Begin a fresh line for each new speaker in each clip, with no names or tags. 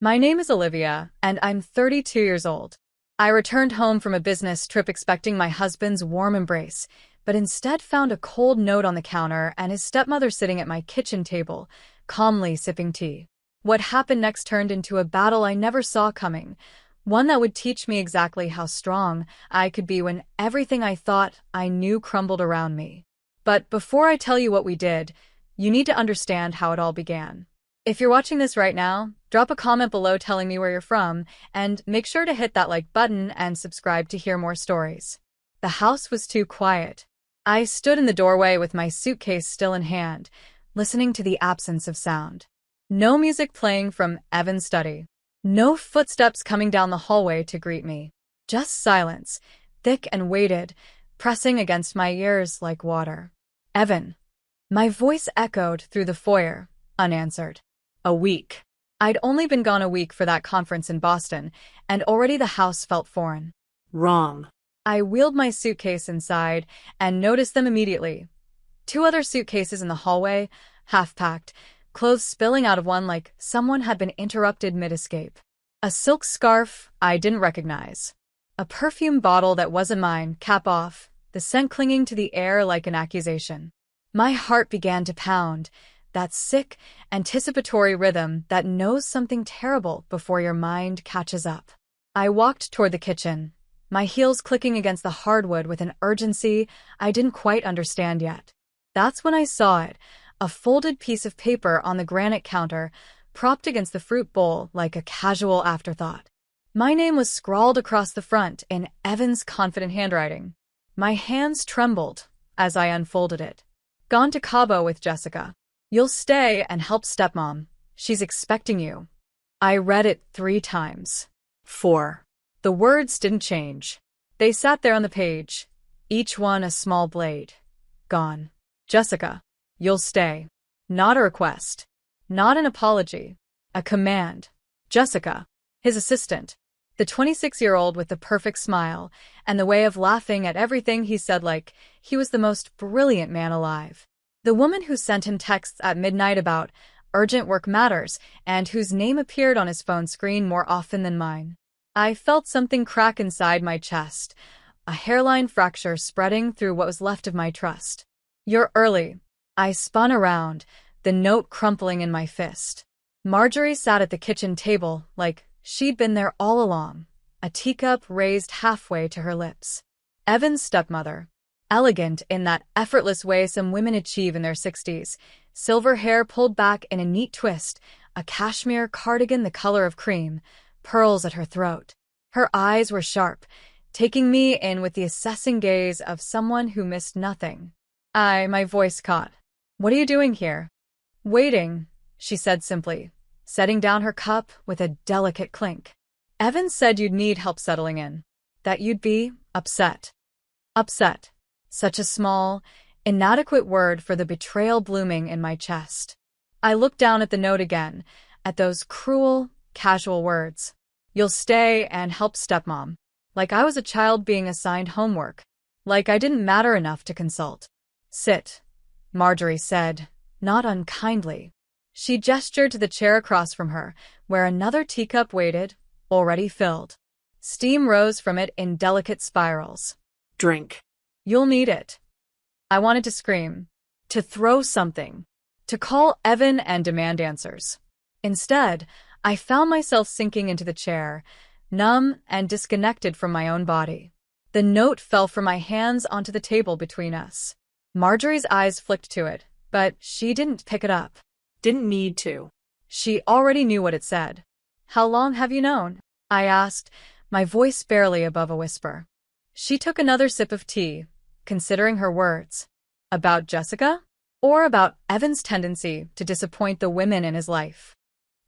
My name is Olivia, and I'm 32 years old. I returned home from a business trip expecting my husband's warm embrace, but instead found a cold note on the counter and his stepmother sitting at my kitchen table, calmly sipping tea. What happened next turned into a battle I never saw coming, one that would teach me exactly how strong I could be when everything I thought I knew crumbled around me. But before I tell you what we did, you need to understand how it all began. If you're watching this right now, drop a comment below telling me where you're from, and make sure to hit that like button and subscribe to hear more stories. The house was too quiet. I stood in the doorway with my suitcase still in hand, listening to the absence of sound. No music playing from Evan's study. No footsteps coming down the hallway to greet me. Just silence, thick and weighted, pressing against my ears like water. Evan. My voice echoed through the foyer, unanswered. A week. I'd only been gone a week for that conference in Boston, and already the house felt foreign.
Wrong.
I wheeled my suitcase inside and noticed them immediately. Two other suitcases in the hallway, half-packed, clothes spilling out of one like someone had been interrupted mid-escape. A silk scarf I didn't recognize. A perfume bottle that wasn't mine, cap off, the scent clinging to the air like an accusation. My heart began to pound, that sick, anticipatory rhythm that knows something terrible before your mind catches up. I walked toward the kitchen, my heels clicking against the hardwood with an urgency I didn't quite understand yet. That's when I saw it, a folded piece of paper on the granite counter, propped against the fruit bowl like a casual afterthought. My name was scrawled across the front in Evan's confident handwriting. My hands trembled as I unfolded it. Gone to Cabo with Jessica. You'll stay and help stepmom. She's expecting you. I read it 3 times. 4. The words didn't change. They sat there on the page, each one a small blade. Gone. Jessica. You'll stay. Not a request. Not an apology. A command. Jessica. His assistant. The 26-year-old with the perfect smile and the way of laughing at everything he said like he was the most brilliant man alive. The woman who sent him texts at midnight about urgent work matters and whose name appeared on his phone screen more often than mine. I felt something crack inside my chest, a hairline fracture spreading through what was left of my trust. You're early. I spun around, the note crumpling in my fist. Marjorie sat at the kitchen table like she'd been there all along, a teacup raised halfway to her lips. Evan's stepmother. Elegant in that effortless way some women achieve in their 60s, silver hair pulled back in a neat twist, a cashmere cardigan the color of cream, pearls at her throat. Her eyes were sharp, taking me in with the assessing gaze of someone who missed nothing. My voice caught. What are you doing here? Waiting, she said simply, setting down her cup with a delicate clink. Evan said you'd need help settling in. That you'd be upset. Upset. Such a small, inadequate word for the betrayal blooming in my chest. I looked down at the note again, at those cruel, casual words. You'll stay and help stepmom. Like I was a child being assigned homework. Like I didn't matter enough to consult. Sit, Marjorie said, not unkindly. She gestured to the chair across from her, where another teacup waited, already filled. Steam rose from it in delicate spirals.
Drink.
You'll need it. I wanted to scream, to throw something, to call Evan and demand answers. Instead, I found myself sinking into the chair, numb and disconnected from my own body. The note fell from my hands onto the table between us. Marjorie's eyes flicked to it, but she didn't pick it up.
Didn't need to.
She already knew what it said. How long have you known? I asked, my voice barely above a whisper. She took another sip of tea, considering her words. About Jessica? Or about Evan's tendency to disappoint the women in his life?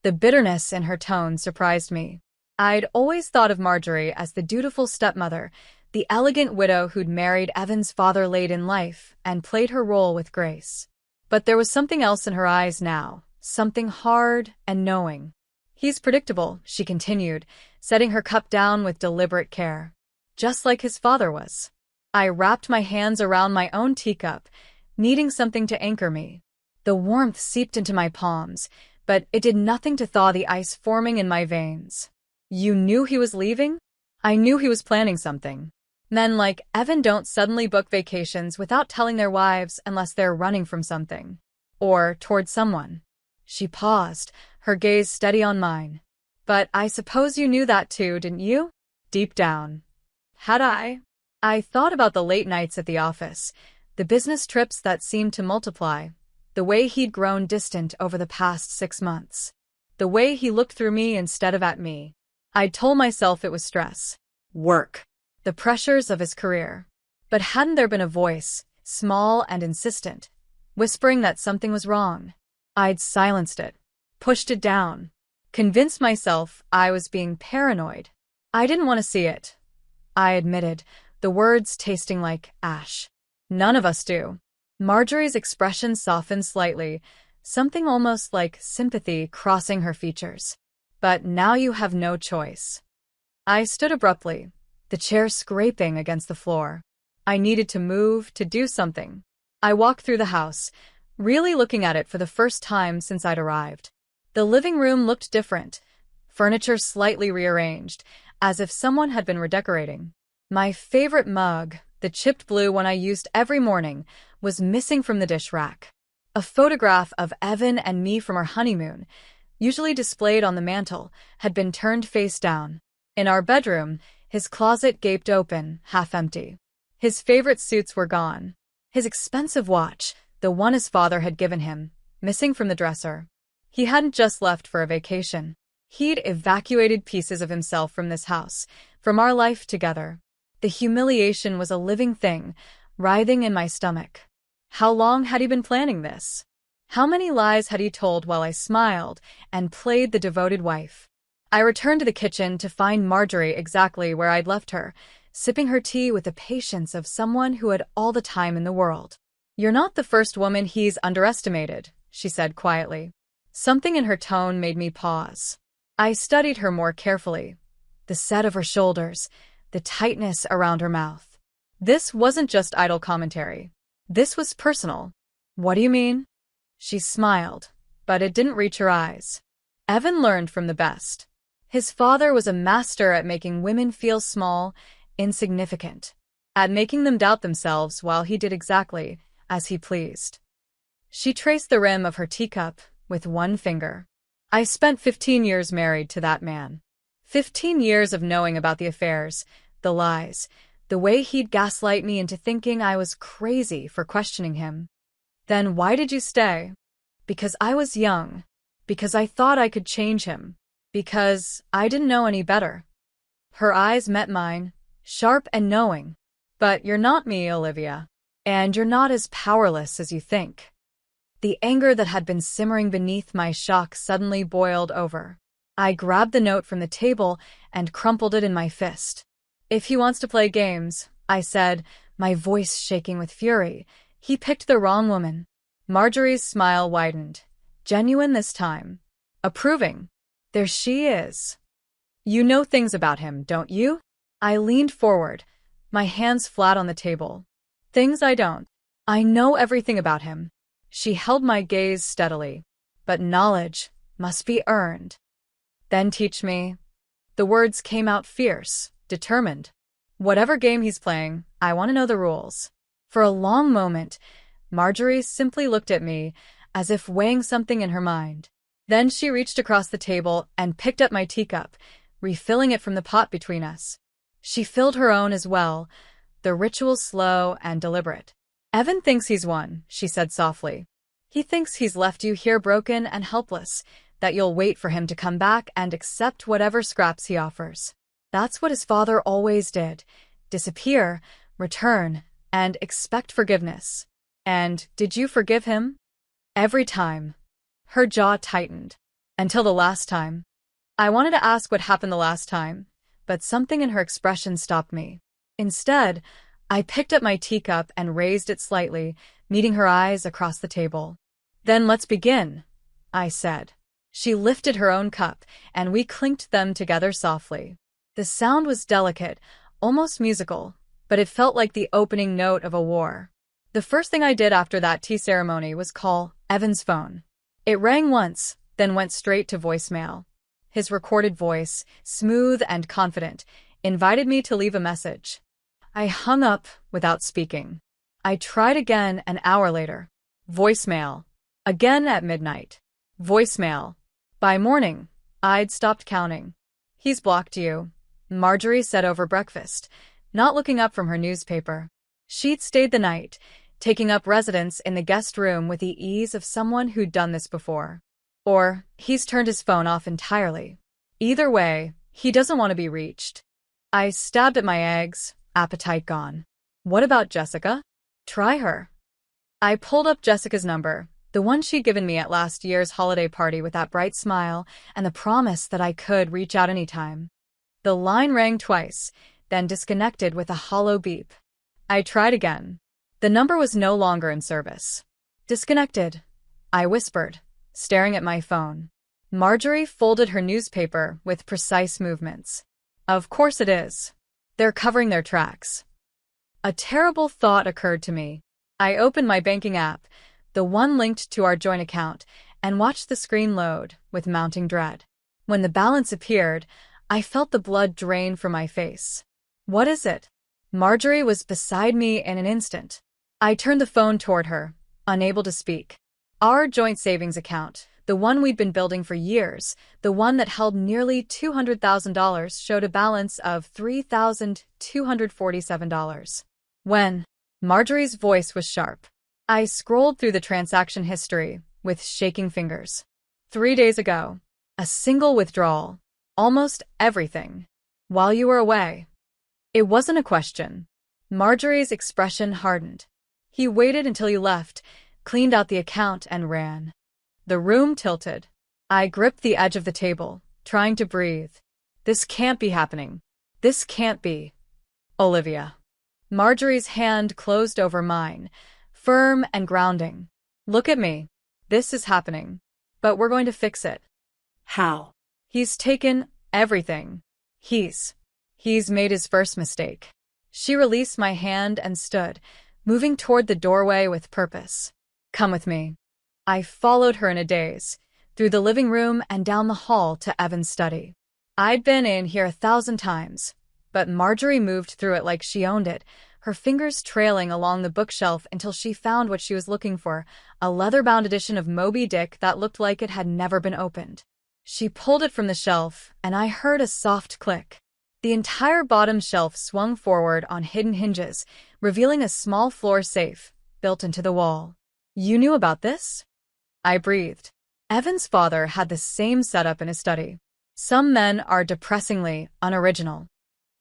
The bitterness in her tone surprised me. I'd always thought of Marjorie as the dutiful stepmother, the elegant widow who'd married Evan's father late in life and played her role with grace. But there was something else in her eyes now, something hard and knowing. He's predictable, she continued, setting her cup down with deliberate care. Just like his father was. I wrapped my hands around my own teacup, needing something to anchor me. The warmth seeped into my palms, but it did nothing to thaw the ice forming in my veins. You knew he was leaving? I knew he was planning something. Men like Evan don't suddenly book vacations without telling their wives unless they're running from something. Or toward someone. She paused, her gaze steady on mine. But I suppose you knew that too, didn't you? Deep down. Had I? I thought about the late nights at the office, the business trips that seemed to multiply, the way he'd grown distant over the past 6 months, the way he looked through me instead of at me. I'd told myself it was stress, work, the pressures of his career. But hadn't there been a voice, small and insistent, whispering that something was wrong? I'd silenced it, pushed it down, convinced myself I was being paranoid. I didn't want to see it, I admitted, the words tasting like ash. None of us do. Marjorie's expression softened slightly, something almost like sympathy crossing her features. But now you have no choice. I stood abruptly, the chair scraping against the floor. I needed to move, to do something. I walked through the house, really looking at it for the first time since I'd arrived. The living room looked different, furniture slightly rearranged, as if someone had been redecorating. My favorite mug, the chipped blue one I used every morning, was missing from the dish rack. A photograph of Evan and me from our honeymoon, usually displayed on the mantel, had been turned face down. In our bedroom, his closet gaped open, half empty. His favorite suits were gone. His expensive watch, the one his father had given him, missing from the dresser. He hadn't just left for a vacation. He'd evacuated pieces of himself from this house, from our life together. The humiliation was a living thing, writhing in my stomach. How long had he been planning this? How many lies had he told while I smiled and played the devoted wife? I returned to the kitchen to find Marjorie exactly where I'd left her, sipping her tea with the patience of someone who had all the time in the world. "You're not the first woman he's underestimated," she said quietly. Something in her tone made me pause. I studied her more carefully. The set of her shoulders, the tightness around her mouth. This wasn't just idle commentary. This was personal. "What do you mean?" She smiled, but it didn't reach her eyes. Evan learned from the best. His father was a master at making women feel small, insignificant, at making them doubt themselves while he did exactly as he pleased. She traced the rim of her teacup with one finger. I spent 15 years married to that man. 15 years of knowing about the affairs, the lies, the way he'd gaslight me into thinking I was crazy for questioning him. Then why did you stay? Because I was young. Because I thought I could change him. Because I didn't know any better. Her eyes met mine, sharp and knowing. But you're not me, Olivia. And you're not as powerless as you think. The anger that had been simmering beneath my shock suddenly boiled over. I grabbed the note from the table and crumpled it in my fist. "If he wants to play games," I said, my voice shaking with fury, "he picked the wrong woman." Marjorie's smile widened. Genuine this time. Approving. "There she is. You know things about him, don't you?" I leaned forward, my hands flat on the table. "Things I don't. I know everything about him." She held my gaze steadily. "But knowledge must be earned." "Then teach me." The words came out fierce, determined. "Whatever game he's playing, I want to know the rules." For a long moment, Marjorie simply looked at me, as if weighing something in her mind. Then she reached across the table and picked up my teacup, refilling it from the pot between us. She filled her own as well, the ritual slow and deliberate. "Evan thinks he's won," she said softly. "He thinks he's left you here broken and helpless, that you'll wait for him to come back and accept whatever scraps he offers. That's what his father always did. Disappear, return, and expect forgiveness. And did you forgive him?" "Every time." Her jaw tightened. "Until the last time." I wanted to ask what happened the last time, but something in her expression stopped me. Instead, I picked up my teacup and raised it slightly, meeting her eyes across the table. "Then let's begin," I said. She lifted her own cup, and we clinked them together softly. The sound was delicate, almost musical, but it felt like the opening note of a war. The first thing I did after that tea ceremony was call Evan's phone. It rang once, then went straight to voicemail. His recorded voice, smooth and confident, invited me to leave a message. I hung up without speaking. I tried again an hour later. Voicemail. Again at midnight. Voicemail. By morning, I'd stopped counting. He's blocked you, Marjorie said over breakfast, not looking up from her newspaper. She'd stayed the night, taking up residence in the guest room with the ease of someone who'd done this before. Or, he's turned his phone off entirely. Either way, he doesn't want to be reached. I stabbed at my eggs, appetite gone. What about Jessica? Try her. I pulled up Jessica's number, the one she'd given me at last year's holiday party with that bright smile and the promise that I could reach out anytime. The line rang twice, then disconnected with a hollow beep. I tried again. The number was no longer in service. Disconnected, I whispered, staring at my phone. Marjorie folded her newspaper with precise movements. Of course it is. They're covering their tracks. A terrible thought occurred to me. I opened my banking app, the one linked to our joint account, and watched the screen load with mounting dread. When the balance appeared, I felt the blood drain from my face. What is it? Marjorie was beside me in an instant. I turned the phone toward her, unable to speak. Our joint savings account, the one we'd been building for years, the one that held nearly $200,000, showed a balance of $3,247. When? Marjorie's voice was sharp. I scrolled through the transaction history with shaking fingers. 3 days ago. A single withdrawal. Almost everything. While you were away. It wasn't a question. Marjorie's expression hardened. He waited until you left, cleaned out the account, and ran. The room tilted. I gripped the edge of the table, trying to breathe. This can't be happening. This can't be. Olivia. Marjorie's hand closed over mine, firm and grounding. Look at me. This is happening. But we're going to fix it.
How?
He's taken everything. He's made his first mistake. She released my hand and stood, moving toward the doorway with purpose. Come with me. I followed her in a daze, through the living room and down the hall to Evan's study. I'd been in here 1,000 times, but Marjorie moved through it like she owned it, her fingers trailing along the bookshelf until she found what she was looking for, a leather-bound edition of Moby Dick that looked like it had never been opened. She pulled it from the shelf, and I heard a soft click. The entire bottom shelf swung forward on hidden hinges, revealing a small floor safe built into the wall. You knew about this? I breathed. Evan's father had the same setup in his study. Some men are depressingly unoriginal.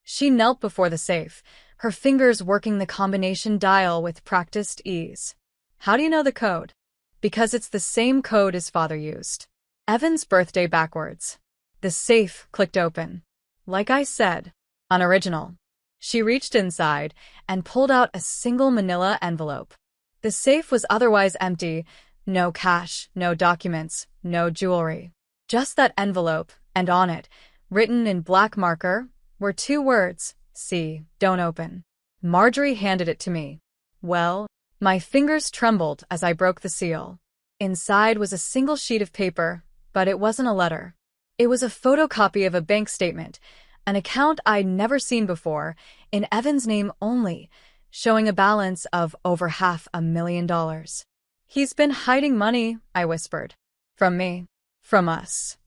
She knelt before the safe, her fingers working the combination dial with practiced ease. How do you know the code? Because it's the same code his father used. Evan's birthday backwards. The safe clicked open. Like I said, unoriginal. She reached inside and pulled out a single manila envelope. The safe was otherwise empty, no cash, no documents, no jewelry. Just that envelope, and on it, written in black marker, were 2 words, "See, don't open." Marjorie handed it to me. Well, my fingers trembled as I broke the seal. Inside was a single sheet of paper, but it wasn't a letter. It was a photocopy of a bank statement, an account I'd never seen before, in Evan's name only, showing a balance of over $500,000. He's been hiding money, I whispered. From me. From us.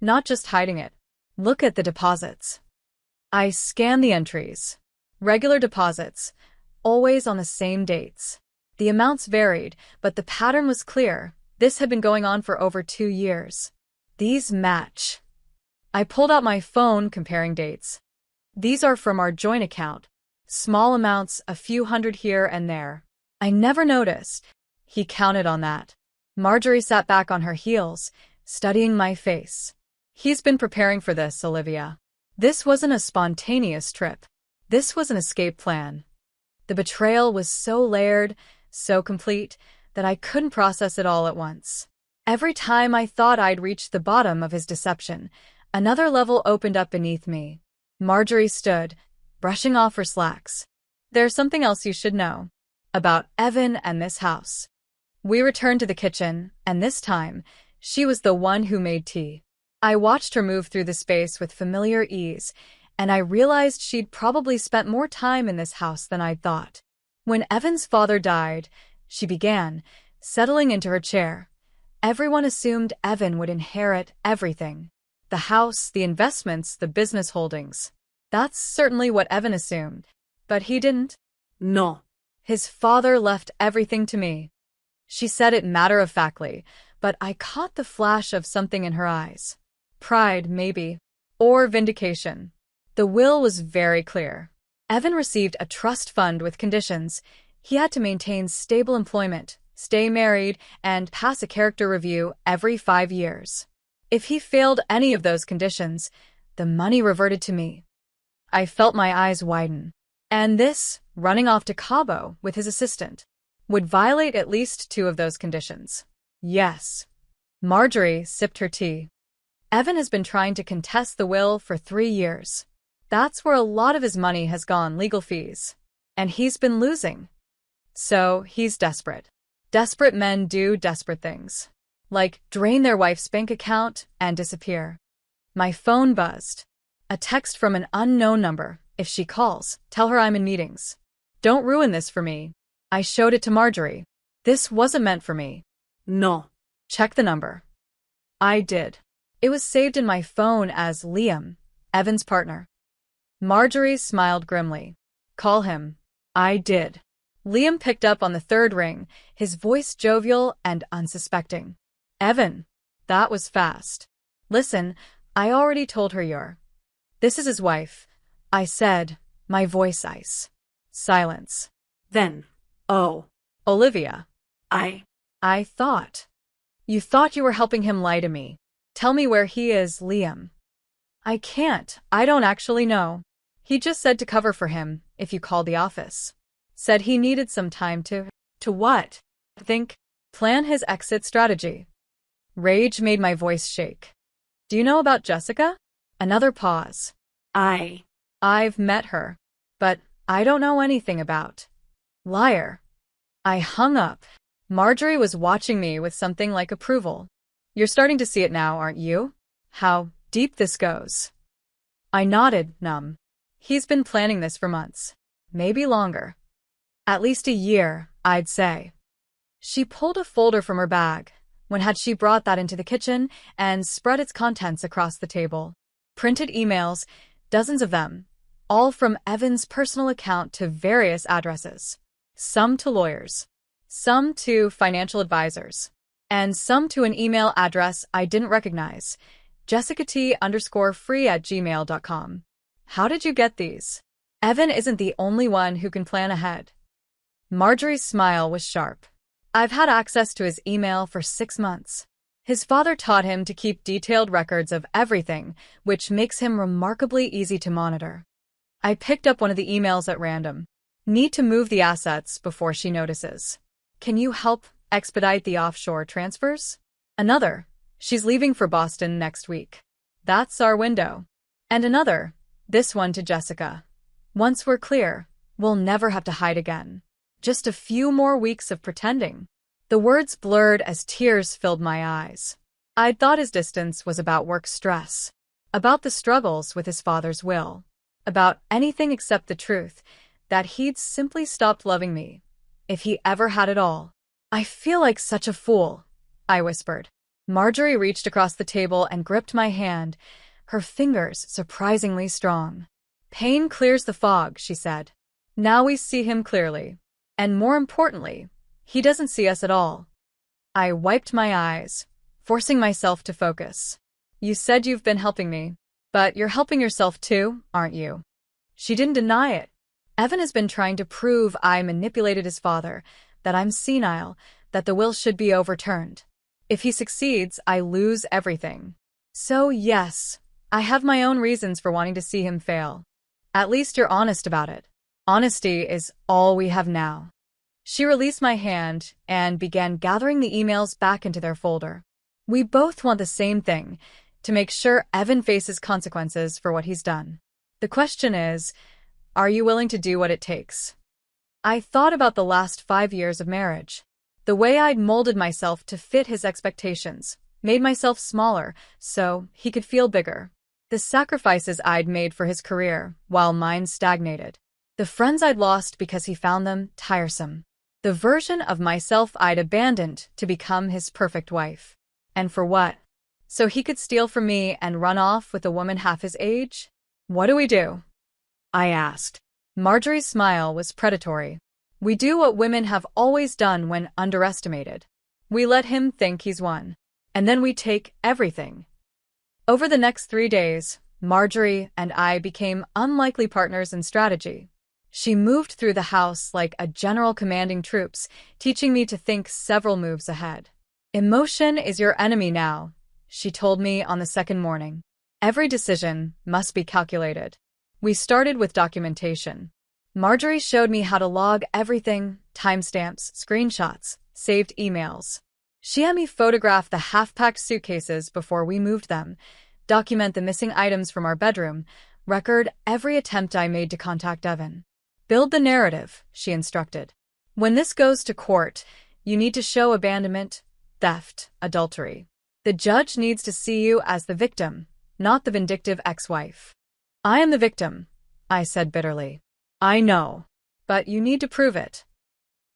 Not just hiding it. Look at the deposits. I scanned the entries. Regular deposits, always on the same dates. The amounts varied, but the pattern was clear. This had been going on for over 2 years. These match. I pulled out my phone, comparing dates. These are from our joint account. Small amounts, a few hundred here and there. I never noticed. He counted on that. Marjorie sat back on her heels, studying my face. He's been preparing for this, Olivia. This wasn't a spontaneous trip. This was an escape plan. The betrayal was so layered, so complete, that I couldn't process it all at once. Every time I thought I'd reached the bottom of his deception, another level opened up beneath me. Marjorie stood, brushing off her slacks. There's something else you should know. About Evan and this house. We returned to the kitchen, and this time, She was the one who made tea. I watched her move through the space with familiar ease, and I realized she'd probably spent more time in this house than I'd thought. When Evan's father died, she began, settling into her chair. Everyone assumed Evan would inherit everything. The house, the investments, the business holdings. That's certainly what Evan assumed. But he didn't.
No.
His father left everything to me. She said it matter-of-factly, but I caught the flash of something in her eyes. Pride, maybe. Or vindication. The will was very clear. Evan received a trust fund with conditions. He had to maintain stable employment, stay married, and pass a character review every 5 years. If he failed any of those conditions, the money reverted to me. I felt my eyes widen. And this, running off to Cabo with his assistant, would violate at least 2 of those conditions. Yes. Marjorie sipped her tea. Evan has been trying to contest the will for 3 years. That's where a lot of his money has gone, legal fees. And he's been losing. So he's desperate. Desperate men do desperate things. Like drain their wife's bank account and disappear. My phone buzzed. A text from an unknown number. If she calls, tell her I'm in meetings. Don't ruin this for me. I showed it to Marjorie. This wasn't meant for me.
No.
Check the number. I did. It was saved in my phone as Liam, Evan's partner. Marjorie smiled grimly. Call him. I did. Liam picked up on the 3rd ring, his voice jovial and unsuspecting. Evan. That was fast. Listen, I already told her you're. This is his wife. I said, my voice ice. Silence.
Then. Oh.
Olivia.
I
thought. You thought you were helping him lie to me. Tell me where he is, Liam. I can't. I don't actually know. He just said to cover for him, if you called the office. Said he needed some time to what? Think. Plan his exit strategy. Rage made my voice shake. Do you know about Jessica? Another pause. I've met her, but I don't know anything about. Liar. I hung up. Marjorie was watching me with something like approval. You're starting to see it now, aren't you? How deep this goes. I nodded, numb. He's been planning this for months. Maybe longer. At least a year, I'd say. She pulled a folder from her bag. When had she brought that into the kitchen and spread its contents across the table? Printed emails, dozens of them, all from Evan's personal account to various addresses. Some to lawyers, some to financial advisors, and some to an email address I didn't recognize, jessicat_free@gmail.com. How did you get these? Evan isn't the only one who can plan ahead. Marjorie's smile was sharp. I've had access to his email for 6 months. His father taught him to keep detailed records of everything, which makes him remarkably easy to monitor. I picked up one of the emails at random. Need to move the assets before she notices. Can you help expedite the offshore transfers? Another. She's leaving for Boston next week. That's our window. And another. This one to Jessica. Once we're clear, we'll never have to hide again. Just a few more weeks of pretending. The words blurred as tears filled my eyes. I'd thought his distance was about work stress, about the struggles with his father's will, about anything except the truth, that he'd simply stopped loving me, if he ever had at all. I feel like such a fool, I whispered. Marjorie reached across the table and gripped my hand, her fingers surprisingly strong. Pain clears the fog, she said. Now we see him clearly. And more importantly, he doesn't see us at all. I wiped my eyes, forcing myself to focus. You said you've been helping me, but you're helping yourself too, aren't you? She didn't deny it. Evan has been trying to prove I manipulated his father, that I'm senile, that the will should be overturned. If he succeeds, I lose everything. So yes, I have my own reasons for wanting to see him fail. At least you're honest about it. Honesty is all we have now. She released my hand and began gathering the emails back into their folder. We both want the same thing, to make sure Evan faces consequences for what he's done. The question is, are you willing to do what it takes? I thought about the last 5 years of marriage. The way I'd molded myself to fit his expectations, Made myself smaller so he could feel bigger. The sacrifices I'd made for his career, while mine stagnated. The friends I'd lost because he found them tiresome. The version of myself I'd abandoned to become his perfect wife. And for what? So he could steal from me and run off with a woman half his age? What do we do? I asked. Marjorie's smile was predatory. We do what women have always done when underestimated. We let him think he's won. And then we take everything. Over the next 3 days, Marjorie and I became unlikely partners in strategy. She moved through the house like a general commanding troops, teaching me to think several moves ahead. Emotion is your enemy now, she told me on the second morning. Every decision must be calculated. We started with documentation. Marjorie showed me how to log everything, timestamps, screenshots, saved emails. She had me photograph the half-packed suitcases before we moved them, document the missing items from our bedroom, record every attempt I made to contact Evan. Build the narrative, she instructed. When this goes to court, you need to show abandonment, theft, adultery. The judge needs to see you as the victim, not the vindictive ex-wife. I am the victim, I said bitterly. I know, but you need to prove it.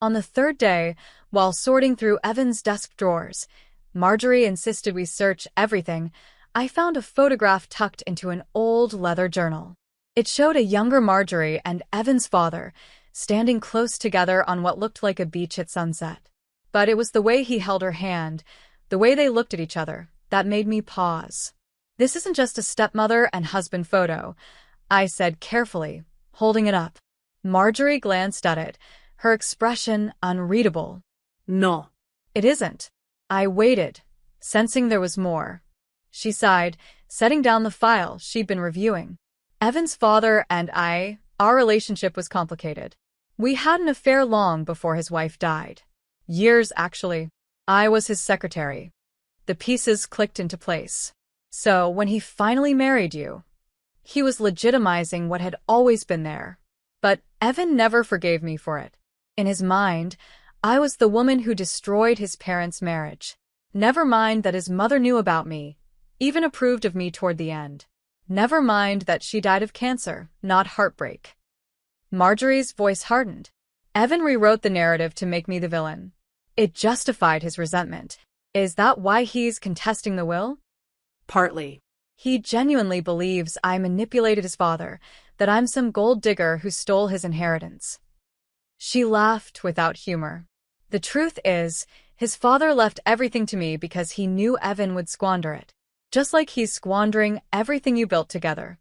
On the third day, while sorting through Evan's desk drawers, Marjorie insisted we search everything. I found a photograph tucked into an old leather journal. It showed a younger Marjorie and Evan's father standing close together on what looked like a beach at sunset. But it was the way he held her hand, the way they looked at each other, that made me pause. This isn't just a stepmother and husband photo, I said carefully, holding it up. Marjorie glanced at it, her expression unreadable.
No.
It isn't. I waited, sensing there was more. She sighed, setting down the file she'd been reviewing. Evan's father and our relationship was complicated. We had an affair long before his wife died. Years, actually. I was his secretary. The pieces clicked into place. So, when he finally married you, he was legitimizing what had always been there. But Evan never forgave me for it. In his mind, I was the woman who destroyed his parents' marriage. Never mind that his mother knew about me, even approved of me toward the end. Never mind that she died of cancer, not heartbreak. Marjorie's voice hardened. Evan rewrote the narrative to make me the villain. It justified his resentment. Is that why he's contesting the will?
Partly.
He genuinely believes I manipulated his father, that I'm some gold digger who stole his inheritance. She laughed without humor. The truth is, his father left everything to me because he knew Evan would squander it. Just like he's squandering everything you built together.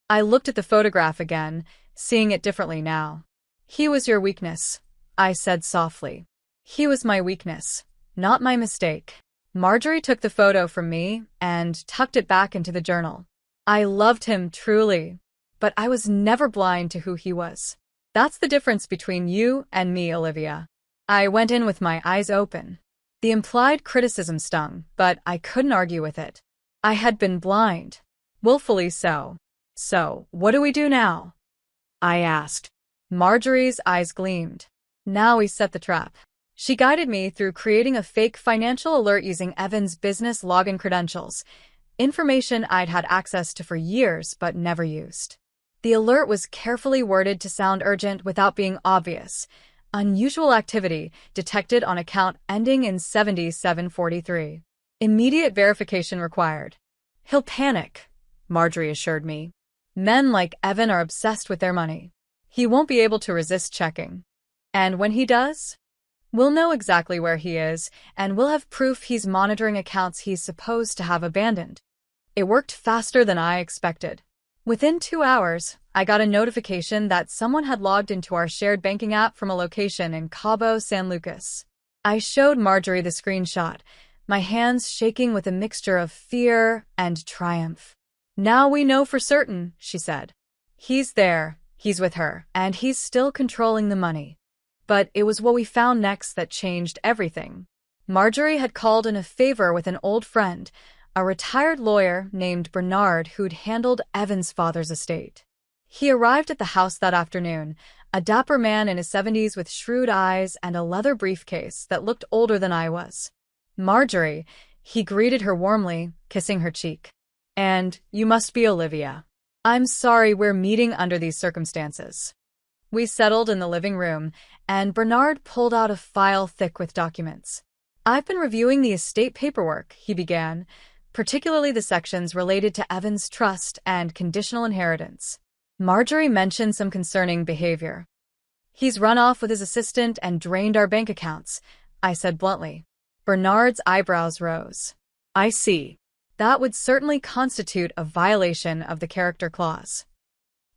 I looked at the photograph again, seeing it differently now. He was your weakness, I said softly. He was my weakness, not my mistake. Marjorie took the photo from me and tucked it back into the journal. I loved him truly, but I was never blind to who he was. That's the difference between you and me, Olivia. I went in with my eyes open. The implied criticism stung, but I couldn't argue with it. I had been blind. Willfully so. So, what do we do now? I asked. Marjorie's eyes gleamed. Now we set the trap. She guided me through creating a fake financial alert using Evan's business login credentials, information I'd had access to for years but never used. The alert was carefully worded to sound urgent without being obvious. Unusual activity detected on account ending in 7743. Immediate verification required. He'll panic, Marjorie assured me. Men like Evan are obsessed with their money. He won't be able to resist checking. And when he does, we'll know exactly where he is, and we'll have proof he's monitoring accounts he's supposed to have abandoned. It worked faster than I expected. Within 2 hours, I got a notification that someone had logged into our shared banking app from a location in Cabo San Lucas. I showed Marjorie the screenshot, my hands shaking with a mixture of fear and triumph. Now we know for certain, she said. He's there, he's with her, and he's still controlling the money. But it was what we found next that changed everything. Marjorie had called in a favor with an old friend, a retired lawyer named Bernard who'd handled Evan's father's estate. He arrived at the house that afternoon, a dapper man in his 70s with shrewd eyes and a leather briefcase that looked older than I was. Marjorie, He greeted her warmly, kissing her cheek. "And you must be Olivia. I'm sorry we're meeting under these circumstances." We settled in the living room, and Bernard pulled out a file thick with documents. "I've been reviewing the estate paperwork," he began, "particularly the sections related to Evan's trust and conditional inheritance. Marjorie mentioned some concerning behavior. He's run off with his assistant and drained our bank accounts," I said bluntly. Bernard's eyebrows rose.
I see.
That would certainly constitute a violation of the character clause.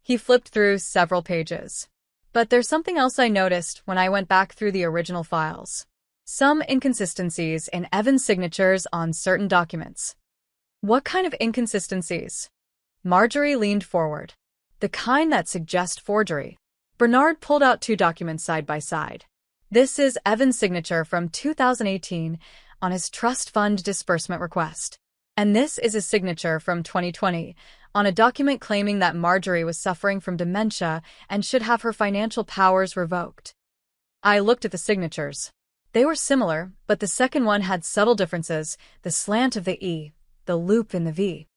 He flipped through several pages. But there's something else I noticed when I went back through the original files. Some inconsistencies in Evan's signatures on certain documents. "What kind of inconsistencies?" Marjorie leaned forward. "The kind that suggest forgery." Bernard pulled out two documents side by side. "This is Evan's signature from 2018 on his trust fund disbursement request. And this is his signature from 2020 on a document claiming that Marjorie was suffering from dementia and should have her financial powers revoked." I looked at the signatures. They were similar, but the second one had subtle differences, the slant of the E, the loop in the V.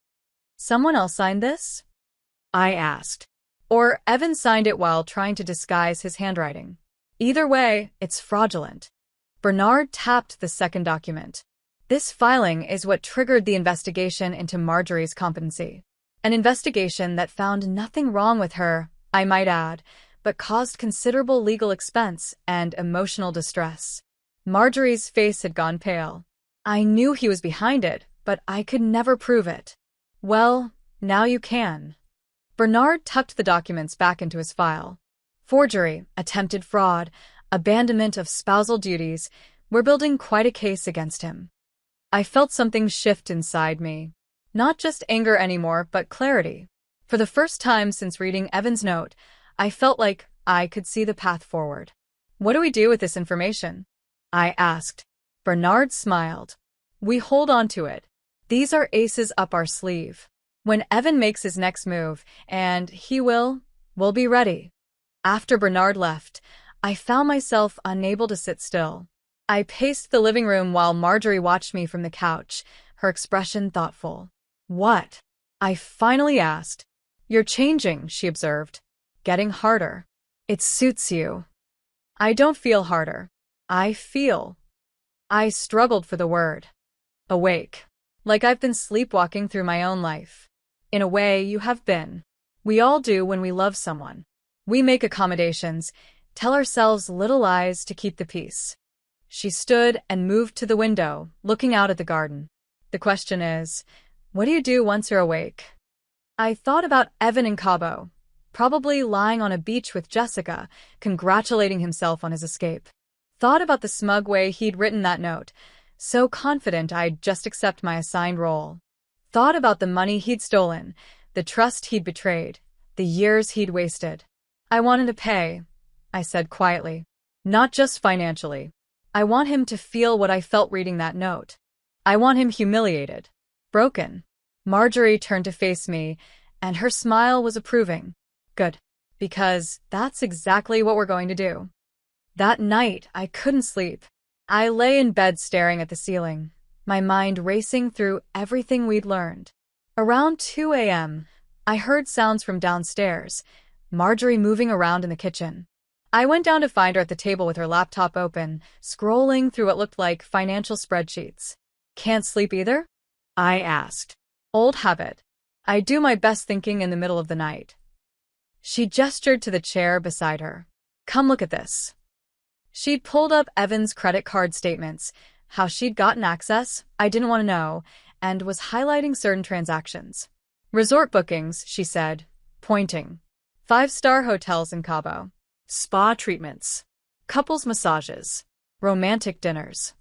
"Someone else signed this?" I asked. "Or Evan signed it while trying to disguise his handwriting. Either way, it's fraudulent." Bernard tapped the second document. "This filing is what triggered the investigation into Marjorie's competency. An investigation that found nothing wrong with her, I might add, but caused considerable legal expense and emotional distress." Marjorie's face had gone pale. "I knew he was behind it, but I could never prove it." "Well, now you can." Bernard tucked the documents back into his file. "Forgery, attempted fraud, abandonment of spousal duties. We're building quite a case against him." I felt something shift inside me. Not just anger anymore, but clarity. For the first time since reading Evan's note, I felt like I could see the path forward. "What do we do with this information?" I asked. Bernard smiled. "We hold on to it. These are aces up our sleeve. When Evan makes his next move, and he will, we'll be ready." After Bernard left, I found myself unable to sit still. I paced the living room while Marjorie watched me from the couch, her expression thoughtful. "What?" I finally asked. "You're changing," she observed. "Getting harder." "It suits you." "I don't feel harder. I feel." I struggled for the word. "Awake. Like I've been sleepwalking through my own life." "In a way, you have been. We all do when we love someone. We make accommodations, tell ourselves little lies to keep the peace." She stood and moved to the window, looking out at the garden. "The question is, what do you do once you're awake?" I thought about Evan in Cabo, probably lying on a beach with Jessica, congratulating himself on his escape. Thought about the smug way he'd written that note, so confident I'd just accept my assigned role. Thought about the money he'd stolen, the trust he'd betrayed, the years he'd wasted. "I want him to pay," I said quietly. "Not just financially. I want him to feel what I felt reading that note. I want him humiliated, broken." Marjorie turned to face me, and her smile was approving. "Good. Because that's exactly what we're going to do." That night, I couldn't sleep. I lay in bed staring at the ceiling, my mind racing through everything we'd learned. Around 2 a.m., I heard sounds from downstairs, Marjorie moving around in the kitchen. I went down to find her at the table with her laptop open, scrolling through what looked like financial spreadsheets. "Can't sleep either?" I asked. "Old habit. I do my best thinking in the middle of the night." She gestured to the chair beside her. "Come look at this." She'd pulled up Evan's credit card statements, how she'd gotten access, I didn't want to know, and was highlighting certain transactions. "Resort bookings," she said, pointing. 5-star hotels in Cabo. Spa treatments. Couples massages. Romantic dinners.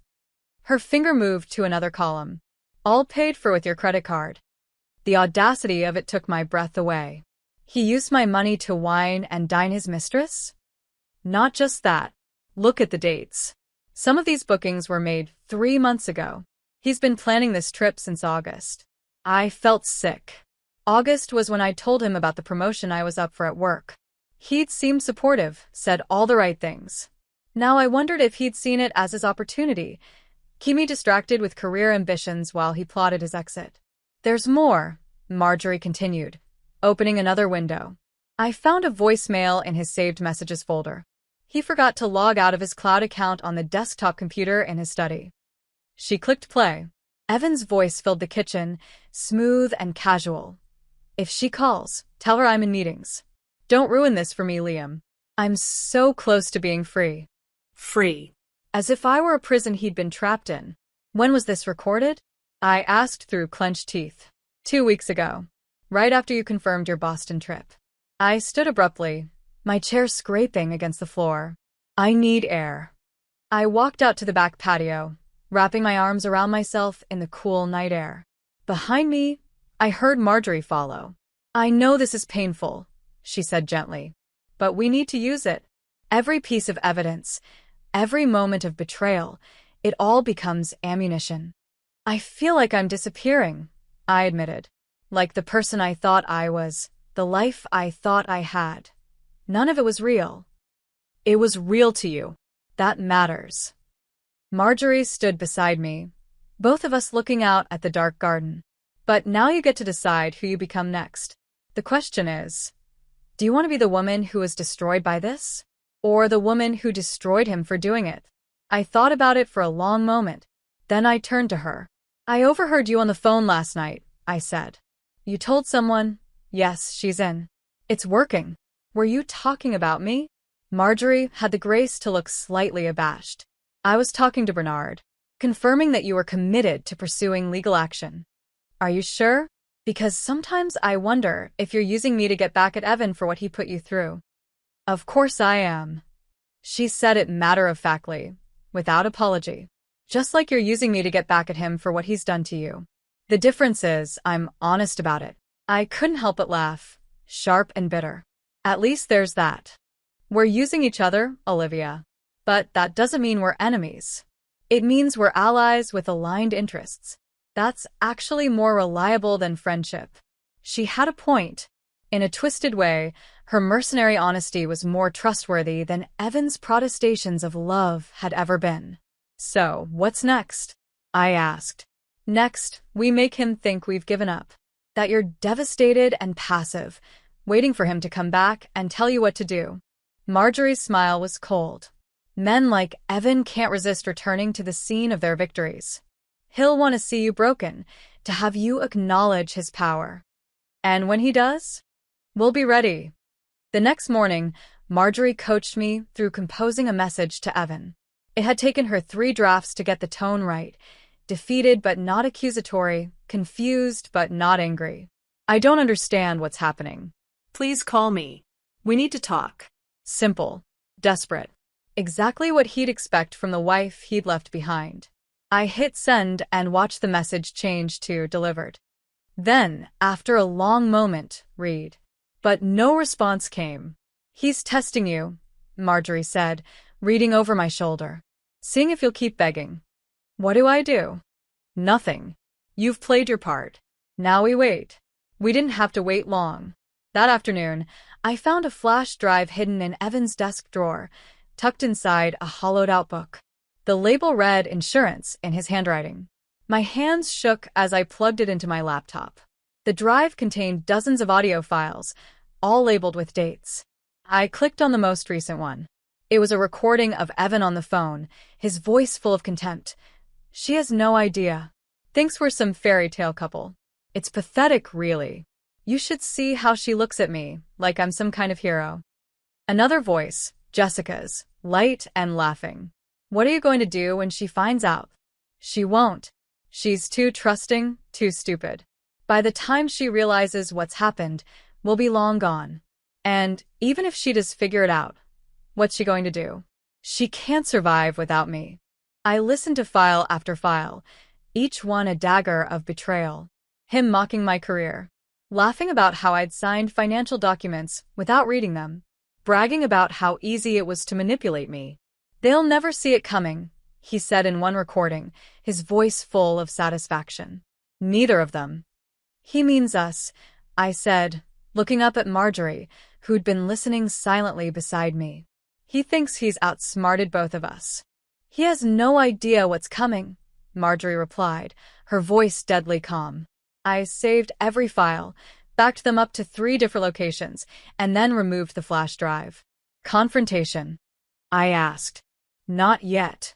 Her finger moved to another column. "All paid for with your credit card." The audacity of it took my breath away. He used my money to wine and dine his mistress? Not just that. Look at the dates. Some of these bookings were made 3 months ago. He's been planning this trip since August. I felt sick. August was when I told him about the promotion I was up for at work. He'd seemed supportive, said all the right things. Now I wondered if he'd seen it as his opportunity, keep me distracted with career ambitions while he plotted his exit. There's more, Marjorie continued, opening another window. I found a voicemail in his saved messages folder. He forgot to log out of his cloud account on the desktop computer in his study. She clicked play. Evan's voice filled the kitchen, smooth and casual. If she calls, tell her I'm in meetings. Don't ruin this for me, Liam. I'm so close to being free.
Free.
As if I were a prison he'd been trapped in. When was this recorded? I asked through clenched teeth. 2 weeks ago. Right after you confirmed your Boston trip. I stood abruptly, my chair scraping against the floor. I need air. I walked out to the back patio, wrapping my arms around myself in the cool night air. Behind me, I heard Marjorie follow. I know this is painful, she said gently, but we need to use it. Every piece of evidence, every moment of betrayal, it all becomes ammunition. I feel like I'm disappearing, I admitted. Like the person I thought I was, the life I thought I had. None of it was real. It was real to you. That matters. Marjorie stood beside me, both of us looking out at the dark garden. But now you get to decide who you become next. The question is, do you want to be the woman who was destroyed by this? Or the woman who destroyed him for doing it? I thought about it for a long moment. Then I turned to her. I overheard you on the phone last night, I said. You told someone, yes, she's in. It's working. Were you talking about me? Marjorie had the grace to look slightly abashed. I was talking to Bernard, confirming that you were committed to pursuing legal action. Are you sure? Because sometimes I wonder if you're using me to get back at Evan for what he put you through. Of course I am. She said it matter-of-factly, without apology. Just like you're using me to get back at him for what he's done to you. The difference is, I'm honest about it. I couldn't help but laugh, sharp and bitter. At least there's that. We're using each other, Olivia. But that doesn't mean we're enemies. It means we're allies with aligned interests. That's actually more reliable than friendship. She had a point. In a twisted way, her mercenary honesty was more trustworthy than Evan's protestations of love had ever been. So, what's next? I asked. Next, we make him think we've given up. That you're devastated and passive, waiting for him to come back and tell you what to do. Marjorie's smile was cold. Men like Evan can't resist returning to the scene of their victories. He'll want to see you broken, to have you acknowledge his power. And when he does, we'll be ready. The next morning, Marjorie coached me through composing a message to Evan. It had taken her 3 drafts to get the tone right, defeated but not accusatory, confused but not angry. I don't understand what's happening.
Please call me. We need to talk.
Simple. Desperate. Exactly what he'd expect from the wife he'd left behind. I hit send and watched the message change to delivered. Then, after a long moment, read. But no response came. He's testing you, Marjorie said, reading over my shoulder. Seeing if you'll keep begging. What do I do? Nothing. You've played your part. Now we wait. We didn't have to wait long. That afternoon, I found a flash drive hidden in Evan's desk drawer, tucked inside a hollowed-out book. The label read insurance in his handwriting. My hands shook as I plugged it into my laptop. The drive contained dozens of audio files, all labeled with dates. I clicked on the most recent one. It was a recording of Evan on the phone, his voice full of contempt. She has no idea. Thinks we're some fairy tale couple. It's pathetic, really. You should see how she looks at me, like I'm some kind of hero. Another voice, Jessica's, light and laughing. What are you going to do when she finds out? She won't. She's too trusting, too stupid. By the time she realizes what's happened, we'll be long gone. And even if she does figure it out, what's she going to do? She can't survive without me. I listened to file after file, each one a dagger of betrayal. Him mocking my career, laughing about how I'd signed financial documents without reading them, bragging about how easy it was to manipulate me. They'll never see it coming, he said in one recording, his voice full of satisfaction. Neither of them. He means us, I said, looking up at Marjorie, who'd been listening silently beside me. He thinks he's outsmarted both of us. He has no idea what's coming, Marjorie replied, her voice deadly calm. I saved every file, backed them up to 3 different locations, and then removed the flash drive. Confrontation? I asked. Not yet.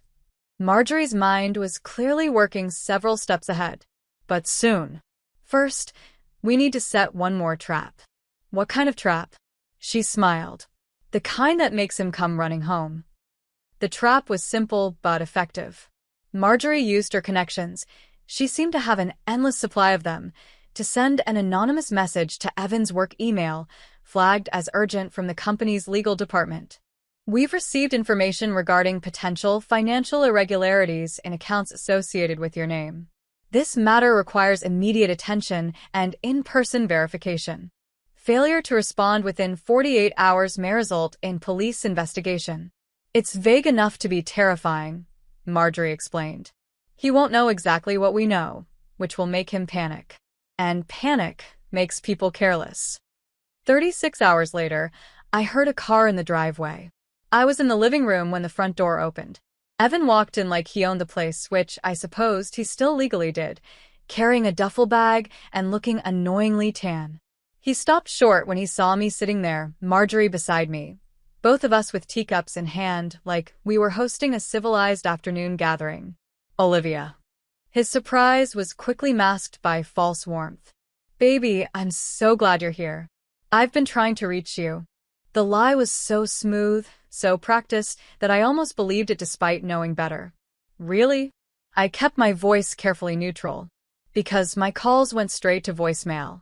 Marjorie's mind was clearly working several steps ahead. But soon. First, we need to set one more trap. What kind of trap? She smiled. The kind that makes him come running home. The trap was simple but effective. Marjorie used her connections, she seemed to have an endless supply of them, to send an anonymous message to Evan's work email, flagged as urgent from the company's legal department. We've received information regarding potential financial irregularities in accounts associated with your name. This matter requires immediate attention and in-person verification. Failure to respond within 48 hours may result in police investigation. It's vague enough to be terrifying, Marjorie explained. He won't know exactly what we know, which will make him panic. And panic makes people careless. 36 hours later, I heard a car in the driveway. I was in the living room when the front door opened. Evan walked in like he owned the place, which I supposed he still legally did, carrying a duffel bag and looking annoyingly tan. He stopped short when he saw me sitting there, Marjorie beside me, both of us with teacups in hand, like we were hosting a civilized afternoon gathering. Olivia. His surprise was quickly masked by false warmth. Baby, I'm so glad you're here. I've been trying to reach you. The lie was so smooth, so practiced, that I almost believed it despite knowing better. Really? I kept my voice carefully neutral, because my calls went straight to voicemail.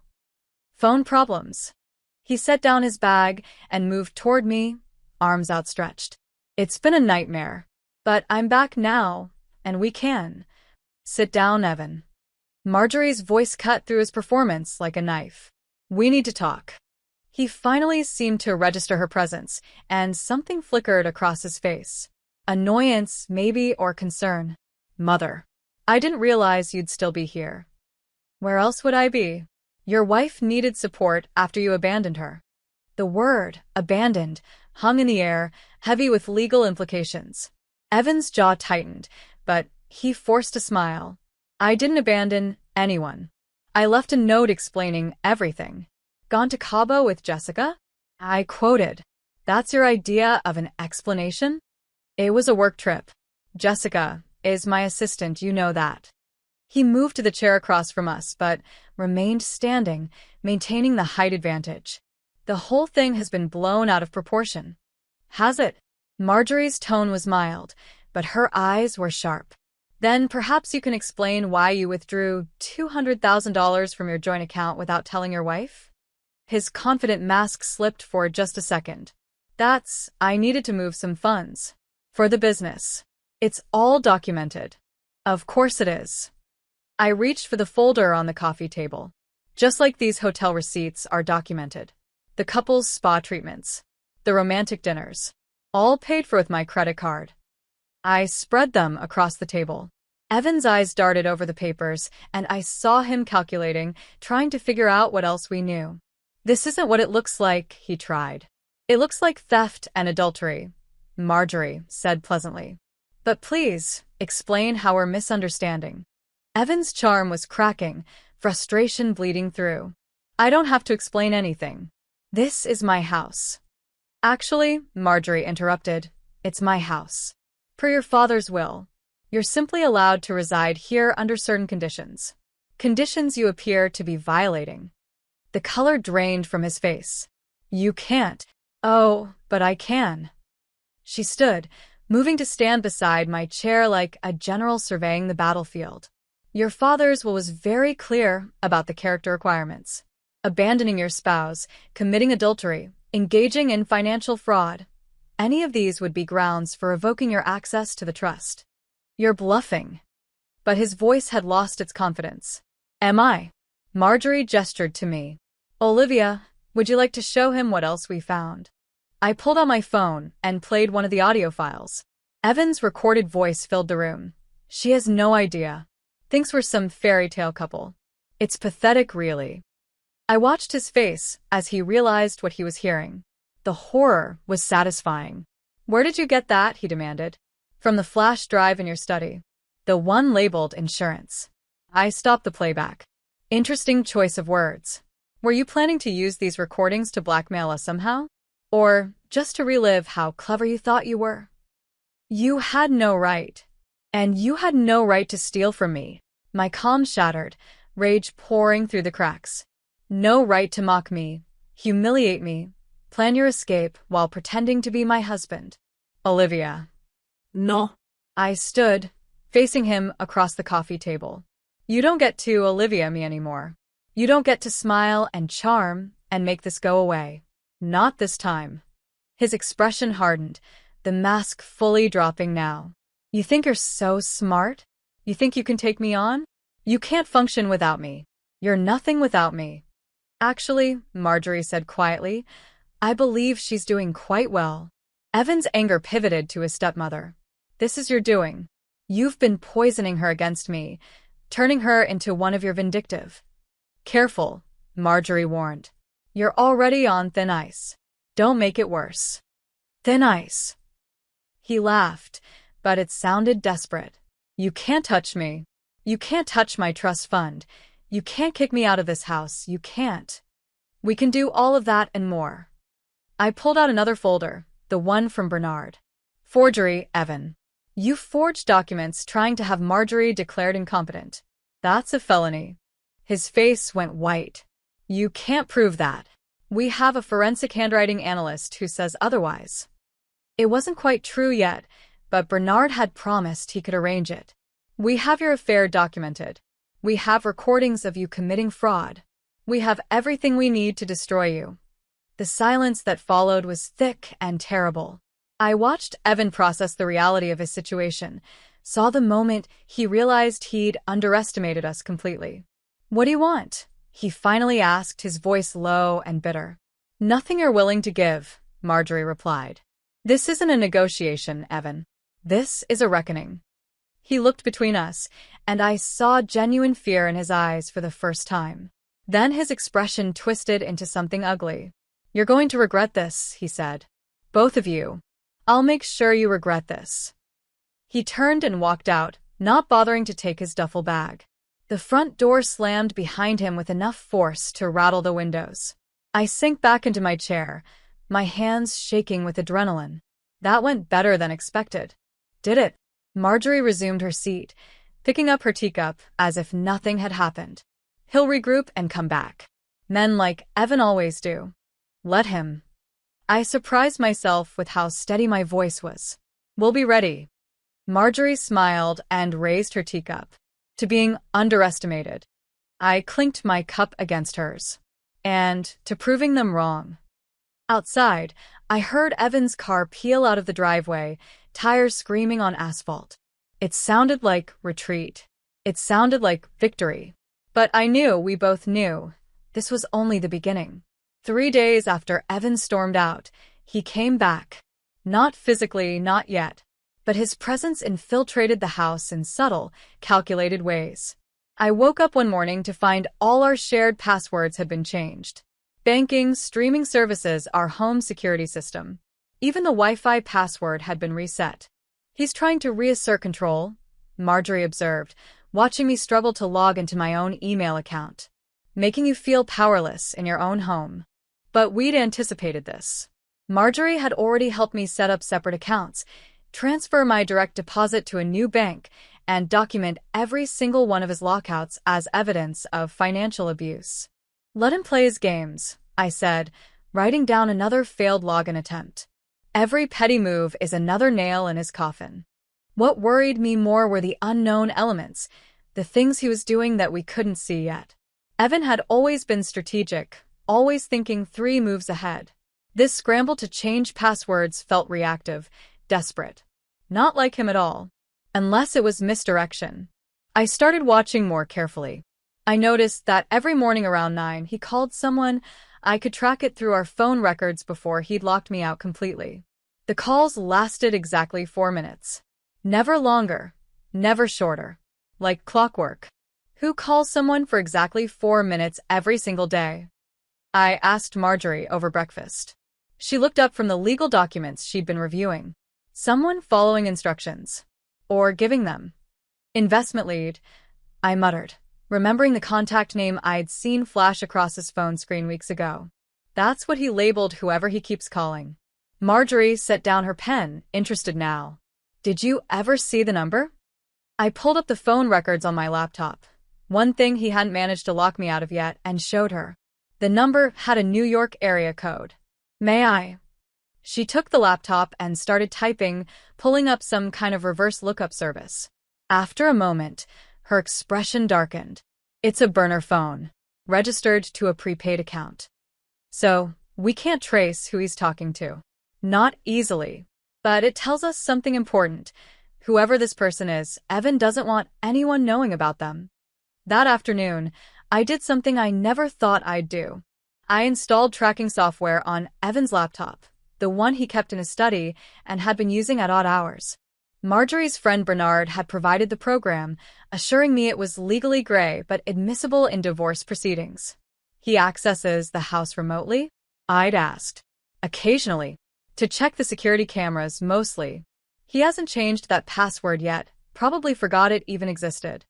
Phone problems. He set down his bag and moved toward me, arms outstretched. It's been a nightmare, but I'm back now, and we can. Sit down, Evan. Marjorie's voice cut through his performance like a knife. We need to talk. He finally seemed to register her presence, and something flickered across his face. Annoyance, maybe, or concern. Mother. I didn't realize you'd still be here. Where else would I be? Your wife needed support after you abandoned her. The word, abandoned, hung in the air, heavy with legal implications. Evan's jaw tightened, but he forced a smile. I didn't abandon anyone. I left a note explaining everything. Gone to Cabo with Jessica? I quoted. That's your idea of an explanation? It was a work trip. Jessica is my assistant, you know that. He moved to the chair across from us, but remained standing, maintaining the height advantage. The whole thing has been blown out of proportion. Has it? Marjorie's tone was mild, but her eyes were sharp. Then perhaps you can explain why you withdrew $200,000 from your joint account without telling your wife? His confident mask slipped for just a second. I needed to move some funds. For the business. It's all documented. Of course it is. I reached for the folder on the coffee table. Just like these hotel receipts are documented. The couple's spa treatments. The romantic dinners. All paid for with my credit card. I spread them across the table. Evan's eyes darted over the papers, and I saw him calculating, trying to figure out what else we knew. This isn't what it looks like, he tried. It looks like theft and adultery, Marjorie said pleasantly. But please, explain how we're misunderstanding. Evan's charm was cracking, frustration bleeding through. I don't have to explain anything. This is my house. Actually, Marjorie interrupted, it's my house. Per your father's will. You're simply allowed to reside here under certain conditions. Conditions you appear to be violating. The color drained from his face. You can't. Oh, but I can. She stood, moving to stand beside my chair like a general surveying the battlefield. Your father's will was very clear about the character requirements. Abandoning your spouse, committing adultery, engaging in financial fraud. Any of these would be grounds for revoking your access to the trust. You're bluffing. But his voice had lost its confidence. Am I? Marjorie gestured to me. Olivia, would you like to show him what else we found? I pulled out my phone and played one of the audio files. Evan's recorded voice filled the room. She has no idea. Thinks we're some fairy tale couple. It's pathetic, really. I watched his face as he realized what he was hearing. The horror was satisfying. Where did you get that? He demanded. From the flash drive in your study. The one labeled insurance. I stopped the playback. Interesting choice of words. Were you planning to use these recordings to blackmail us somehow? Or just to relive how clever you thought you were? You had no right. And you had no right to steal from me. My calm shattered, rage pouring through the cracks. No right to mock me, humiliate me, plan your escape while pretending to be my husband. Olivia.
No.
I stood, facing him across the coffee table. You don't get to Olivia me anymore. You don't get to smile and charm and make this go away. Not this time. His expression hardened, the mask fully dropping now. You think you're so smart? You think you can take me on? You can't function without me. You're nothing without me. Actually, Marjorie said quietly, I believe she's doing quite well. Evan's anger pivoted to his stepmother. This is your doing. You've been poisoning her against me, turning her into one of your vindictive. Careful, Marjorie warned. You're already on thin ice. Don't make it worse. Thin ice. He laughed, but it sounded desperate. You can't touch me. You can't touch my trust fund. You can't kick me out of this house. You can't. We can do all of that and more. I pulled out another folder, the one from Bernard. Forgery, Evan. You forged documents trying to have Marjorie declared incompetent. That's a felony. His face went white. You can't prove that. We have a forensic handwriting analyst who says otherwise. It wasn't quite true yet, but Bernard had promised he could arrange it. We have your affair documented. We have recordings of you committing fraud. We have everything we need to destroy you. The silence that followed was thick and terrible. I watched Evan process the reality of his situation, saw the moment he realized he'd underestimated us completely. What do you want? He finally asked, his voice low and bitter. Nothing you're willing to give, Marjorie replied. This isn't a negotiation, Evan. This is a reckoning. He looked between us, and I saw genuine fear in his eyes for the first time. Then his expression twisted into something ugly. You're going to regret this, he said. Both of you. I'll make sure you regret this. He turned and walked out, not bothering to take his duffel bag. The front door slammed behind him with enough force to rattle the windows. I sank back into my chair, my hands shaking with adrenaline. That went better than expected. Did it? Marjorie resumed her seat, picking up her teacup as if nothing had happened. He'll regroup and come back. Men like Evan always do. Let him. I surprised myself with how steady my voice was. We'll be ready. Marjorie smiled and raised her teacup. To being underestimated. I clinked my cup against hers. And to proving them wrong. Outside, I heard Evan's car peel out of the driveway, tires screaming on asphalt. It sounded like retreat. It sounded like victory. But I knew, we both knew, this was only the beginning. 3 days after Evan stormed out, he came back. Not physically, not yet. But his presence infiltrated the house in subtle, calculated ways. I woke up one morning to find all our shared passwords had been changed. Banking, streaming services, our home security system. Even the Wi-Fi password had been reset. He's trying to reassert control, Marjorie observed, watching me struggle to log into my own email account. Making you feel powerless in your own home. But we'd anticipated this. Marjorie had already helped me set up separate accounts, transfer my direct deposit to a new bank, and document every single one of his lockouts as evidence of financial abuse. Let him play his games, I said, writing down another failed login attempt. Every petty move is another nail in his coffin. What worried me more were the unknown elements, the things he was doing that we couldn't see yet. Evan had always been strategic, always thinking 3 moves ahead. This scramble to change passwords felt reactive, desperate. Not like him at all. Unless it was misdirection. I started watching more carefully. I noticed that every morning around 9 he called someone. I could track it through our phone records before he'd locked me out completely. The calls lasted exactly 4 minutes. Never longer. Never shorter. Like clockwork. Who calls someone for exactly 4 minutes every single day? I asked Marjorie over breakfast. She looked up from the legal documents she'd been reviewing. Someone following instructions. Or giving them. Investment lead, I muttered, remembering the contact name I'd seen flash across his phone screen weeks ago. That's what he labeled whoever he keeps calling. Marjorie set down her pen, interested now. Did you ever see the number? I pulled up the phone records on my laptop, one thing he hadn't managed to lock me out of yet, and showed her. The number had a New York area code. May I? She took the laptop and started typing, pulling up some kind of reverse lookup service. After a moment, her expression darkened. It's a burner phone, registered to a prepaid account. So, we can't trace who he's talking to. Not easily. But it tells us something important. Whoever this person is, Evan doesn't want anyone knowing about them. That afternoon, I did something I never thought I'd do. I installed tracking software on Evan's laptop, the one he kept in his study and had been using at odd hours. Marjorie's friend Bernard had provided the program, assuring me it was legally gray but admissible in divorce proceedings. He accesses the house remotely? I'd asked. Occasionally. To check the security cameras, mostly. He hasn't changed that password yet, probably forgot it even existed.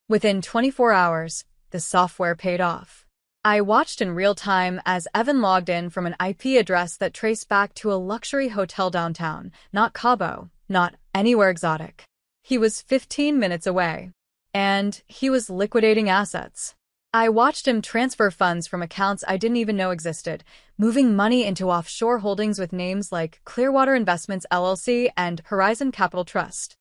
Within 24 hours, the software paid off. I watched in real time as Evan logged in from an IP address that traced back to a luxury hotel downtown, not Cabo, not anywhere exotic. He was 15 minutes away. And he was liquidating assets. I watched him transfer funds from accounts I didn't even know existed, moving money into offshore holdings with names like Clearwater Investments LLC and Horizon Capital Trust.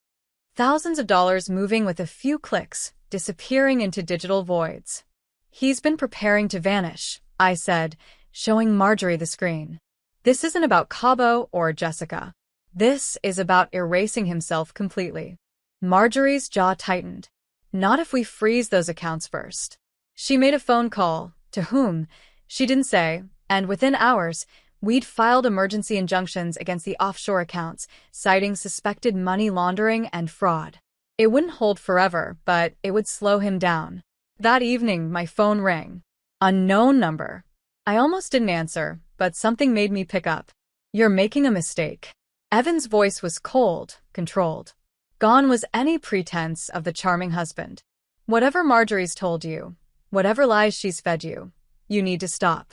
Thousands of dollars moving with a few clicks, disappearing into digital voids. He's been preparing to vanish, I said, showing Marjorie the screen. This isn't about Cabo or Jessica. This is about erasing himself completely. Marjorie's jaw tightened. Not if we freeze those accounts first. She made a phone call. To whom? She didn't say, and within hours, we'd filed emergency injunctions against the offshore accounts, citing suspected money laundering and fraud. It wouldn't hold forever, but it would slow him down. That evening, my phone rang. Unknown number. I almost didn't answer, but something made me pick up. You're making a mistake. Evan's voice was cold, controlled. Gone was any pretense of the charming husband. Whatever Marjorie's told you, whatever lies she's fed you, you need to stop.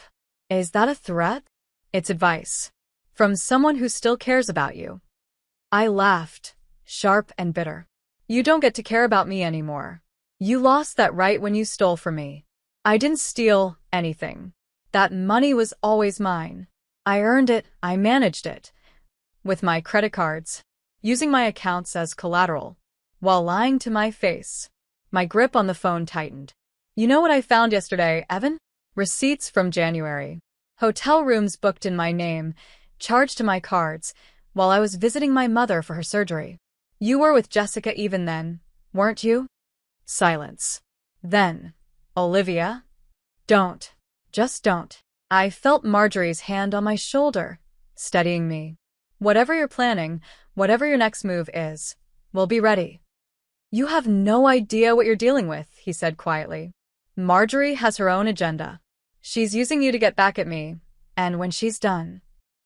Is that a threat? It's advice. From someone who still cares about you. I laughed, sharp and bitter. You don't get to care about me anymore. You lost that right when you stole from me. I didn't steal anything. That money was always mine. I earned it, I managed it. With my credit cards, using my accounts as collateral, while lying to my face. My grip on the phone tightened. You know what I found yesterday, Evan? Receipts from January. Hotel rooms booked in my name, charged to my cards, while I was visiting my mother for her surgery. You were with Jessica even then, weren't you? Silence. Then, Olivia? Don't. Just don't. I felt Marjorie's hand on my shoulder, steadying me. Whatever you're planning, whatever your next move is, we'll be ready. You have no idea what you're dealing with, he said quietly. Marjorie has her own agenda. She's using you to get back at me, and when she's done,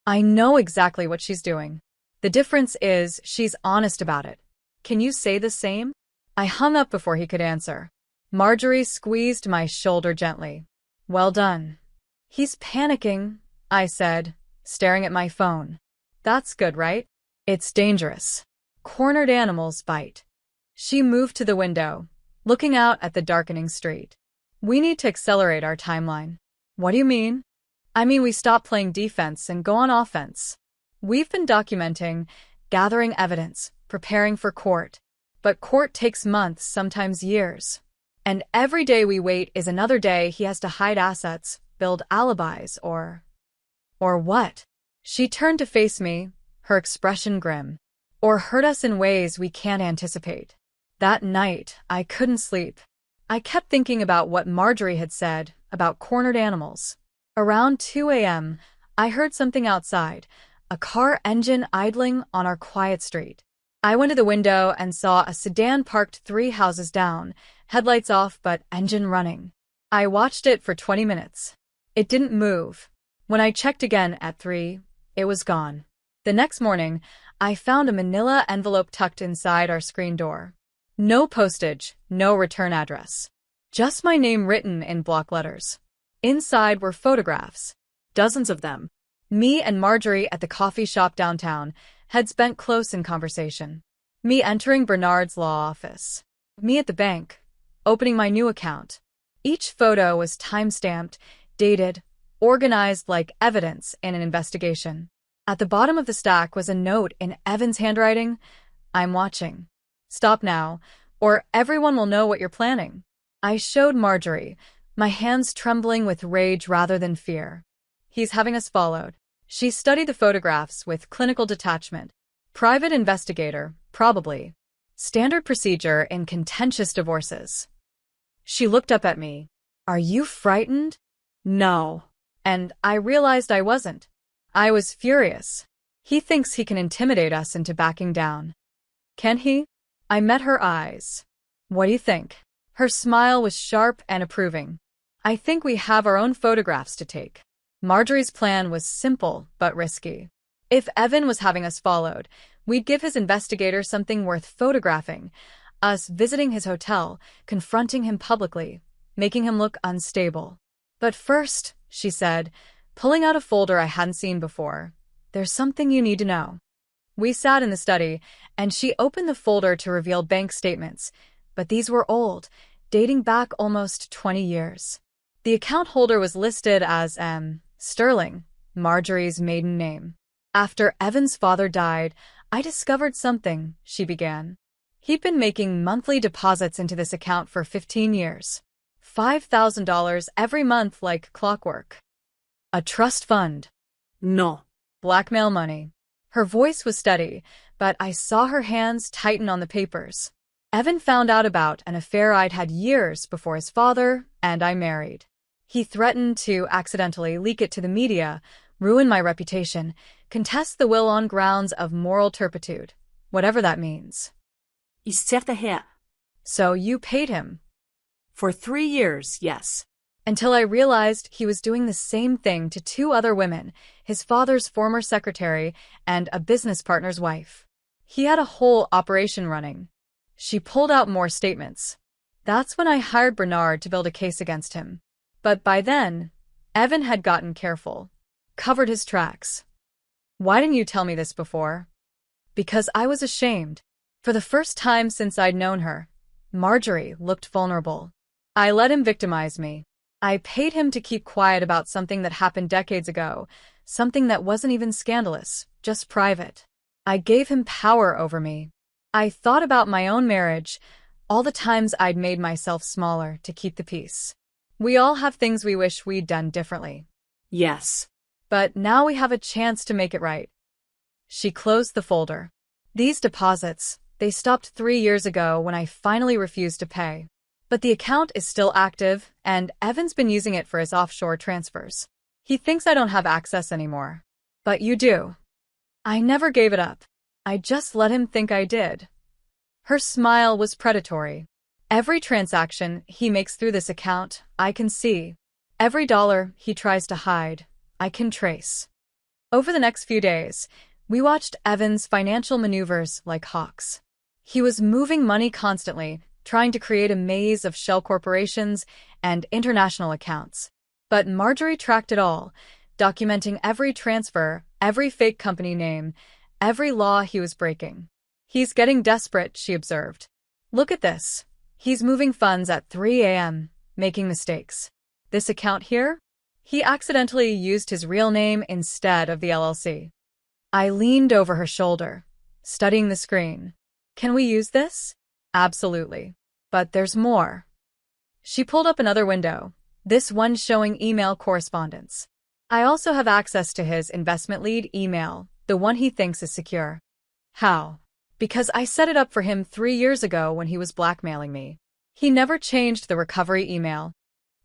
I know exactly what she's doing. The difference is she's honest about it. Can you say the same? I hung up before he could answer. Marjorie squeezed my shoulder gently. Well done. He's panicking, I said, staring at my phone. That's good, right? It's dangerous. Cornered animals bite. She moved to the window, looking out at the darkening street. We need to accelerate our timeline. What do you mean? I mean we stop playing defense and go on offense. We've been documenting, gathering evidence, preparing for court. But court takes months, sometimes years. And every day we wait is another day he has to hide assets, build alibis, or what? She turned to face me, her expression grim. Or hurt us in ways we can't anticipate. That night, I couldn't sleep. I kept thinking about what Marjorie had said about cornered animals. Around 2 a.m., I heard something outside, a car engine idling on our quiet street. I went to the window and saw a sedan parked 3 houses down, headlights off but engine running. I watched it for 20 minutes. It didn't move. When I checked again at 3, it was gone. The next morning, I found a manila envelope tucked inside our screen door. No postage, no return address. Just my name written in block letters. Inside were photographs.
Dozens of them.
Me and Marjorie at the coffee shop downtown, heads bent close in conversation. Me entering Bernard's law office. Me at the bank, opening my new account. Each photo was time-stamped, dated, organized like evidence in an investigation. At the bottom of the stack was a note in Evan's handwriting. I'm watching. Stop now, or everyone will know what you're planning. I showed Marjorie, my hands trembling with rage rather than fear. He's having us followed. She studied the photographs with clinical detachment. Private investigator, probably. Standard procedure in contentious divorces. She looked up at me. Are you frightened?
No.
And I realized I wasn't. I was furious. He thinks he can intimidate us into backing down. Can he? I met her eyes. What do you think? Her smile was sharp and approving. I think we have our own photographs to take. Marjorie's plan was simple but risky. If Evan was having us followed, we'd give his investigator something worth photographing, us visiting his hotel, confronting him publicly, making him look unstable. But first, she said, pulling out a folder I hadn't seen before, there's something you need to know. We sat in the study, and she opened the folder to reveal bank statements, but these were old, dating back almost 20 years. The account holder was listed as Sterling, Marjorie's maiden name. After Evan's father died, I discovered something, she began. He'd been making monthly deposits into this account for 15 years. $5,000 every month like clockwork. A trust fund.
No.
Blackmail money. Her voice was steady, but I saw her hands tighten on the papers. Evan found out about an affair I'd had years before his father and I married. He threatened to accidentally leak it to the media, ruin my reputation, contest the will on grounds of moral turpitude, whatever that means. So you paid him?
For 3 years, yes.
Until I realized he was doing the same thing to 2 other women, his father's former secretary and a business partner's wife. He had a whole operation running. She pulled out more statements. That's when I hired Bernard to build a case against him. But by then, Evan had gotten careful, covered his tracks. Why didn't you tell me this before? Because I was ashamed. For the first time since I'd known her, Marjorie looked vulnerable. I let him victimize me. I paid him to keep quiet about something that happened decades ago, something that wasn't even scandalous, just private. I gave him power over me. I thought about my own marriage, all the times I'd made myself smaller to keep the peace. We all have things we wish we'd done differently.
Yes.
But now we have a chance to make it right. She closed the folder. These deposits, they stopped 3 years ago when I finally refused to pay. But the account is still active, and Evan's been using it for his offshore transfers. He thinks I don't have access anymore. But you do. I never gave it up. I just let him think I did. Her smile was predatory. Every transaction he makes through this account, I can see. Every dollar he tries to hide, I can trace. Over the next few days, we watched Evan's financial maneuvers like hawks. He was moving money constantly, trying to create a maze of shell corporations and international accounts. But Marjorie tracked it all, documenting every transfer, every fake company name, every law he was breaking. He's getting desperate, she observed. Look at this. He's moving funds at 3 a.m., making mistakes. This account here? He accidentally used his real name instead of the LLC. I leaned over her shoulder, studying the screen. Can we use this? Absolutely. But there's more. She pulled up another window, this one showing email correspondence. I also have access to his investment lead email, the one he thinks is secure. How? Because I set it up for him 3 years ago when he was blackmailing me. He never changed the recovery email.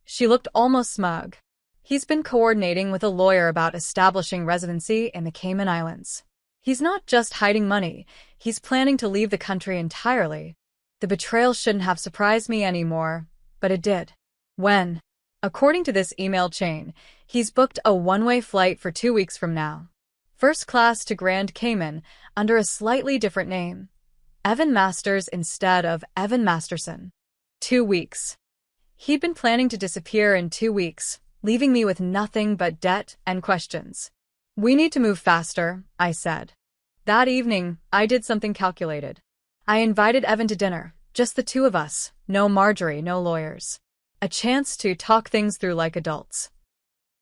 She looked almost smug. He's been coordinating with a lawyer about establishing residency in the Cayman Islands. He's not just hiding money, he's planning to leave the country entirely. The betrayal shouldn't have surprised me anymore, but it did. When? According to this email chain, he's booked a one-way flight for 2 weeks from now. First class to Grand Cayman, under a slightly different name. Evan Masters instead of Evan Masterson. 2 weeks. He'd been planning to disappear in 2 weeks, leaving me with nothing but debt and questions. We need to move faster, I said. That evening, I did something calculated. I invited Evan to dinner, just the two of us, no Marjorie, no lawyers. A chance to talk things through like adults.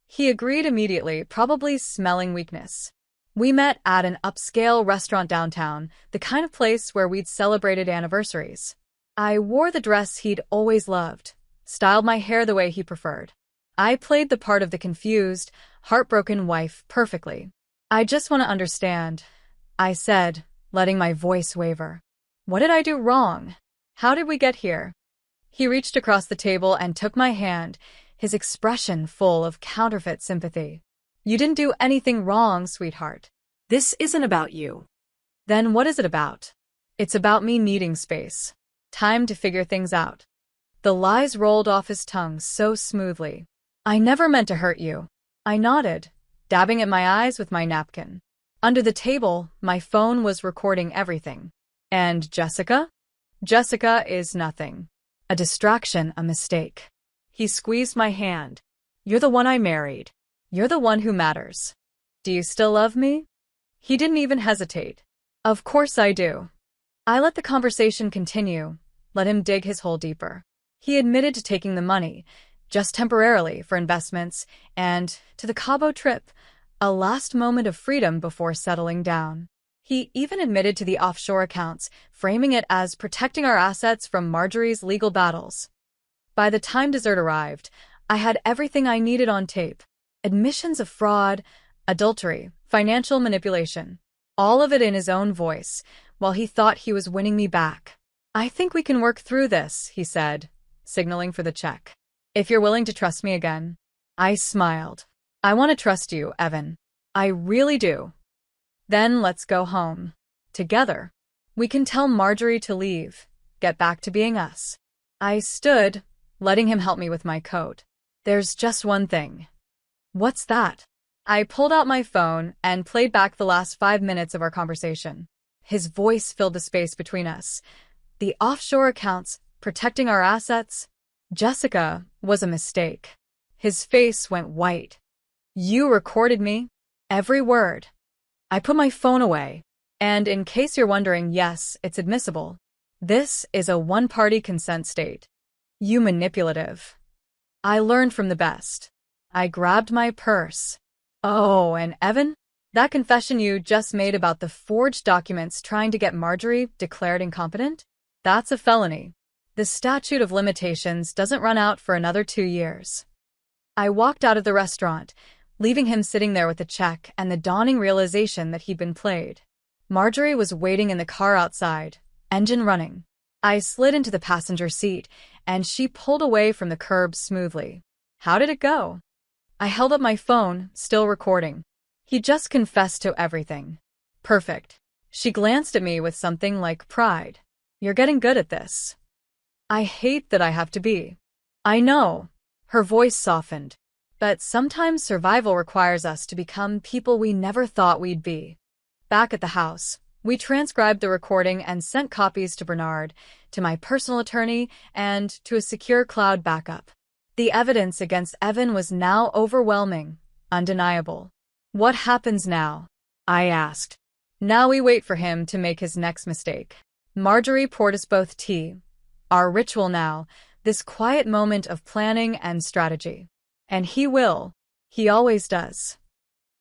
He agreed immediately, probably smelling weakness. We met at an upscale restaurant downtown, the kind of place where we'd celebrated anniversaries. I wore the dress he'd always loved, styled my hair the way he preferred. I played the part of the confused, heartbroken wife perfectly. I just want to understand, I said, letting my voice waver. What did I do wrong? How did we get here? He reached across the table and took my hand, his expression full of counterfeit sympathy. You didn't do anything wrong, sweetheart.
This isn't about you.
Then what is it about? It's about me needing space. Time to figure things out. The lies rolled off his tongue so smoothly. I never meant to hurt you. I nodded, dabbing at my eyes with my napkin. Under the table, my phone was recording everything. And Jessica? Jessica is nothing. A distraction, a mistake. He squeezed my hand. You're the one I married. You're the one who matters. Do you still love me? He didn't even hesitate. Of course I do. I let the conversation continue, let him dig his hole deeper. He admitted to taking the money, just temporarily, for investments, and to the Cabo trip, a last moment of freedom before settling down. He even admitted to the offshore accounts, framing it as protecting our assets from Marjorie's legal battles. By the time dessert arrived, I had everything I needed on tape. Admissions of fraud, adultery, financial manipulation. All of it in his own voice, while he thought he was winning me back. I think we can work through this, he said, signaling for the check. If you're willing to trust me again. I smiled. I want to trust you, Evan. I really do. Then let's go home. Together. We can tell Marjorie to leave, get back to being us. I stood, letting him help me with my coat. There's just one thing. What's that? I pulled out my phone and played back the last 5 minutes of our conversation. His voice filled the space between us. The offshore accounts, protecting our assets. Jessica was a mistake. His face went white. You recorded me? Every word. I put my phone away. And in case you're wondering, yes, it's admissible. This is a one-party consent state. You manipulative. I learned from the best. I grabbed my purse. Oh, and Evan? That confession you just made about the forged documents trying to get Marjorie declared incompetent? That's a felony. The statute of limitations doesn't run out for another 2 years. I walked out of the restaurant, leaving him sitting there with the check and the dawning realization that he'd been played. Marjorie was waiting in the car outside, engine running. I slid into the passenger seat, and she pulled away from the curb smoothly. How did it go? I held up my phone, still recording. He just confessed to everything. Perfect. She glanced at me with something like pride. You're getting good at this. I hate that I have to be. I know. Her voice softened. But sometimes survival requires us to become people we never thought we'd be. Back at the house, we transcribed the recording and sent copies to Bernard, to my personal attorney, and to a secure cloud backup. The evidence against Evan was now overwhelming, undeniable. What happens now? I asked. Now we wait for him to make his next mistake. Marjorie poured us both tea. Our ritual now, this quiet moment of planning and strategy. And he will. He always does.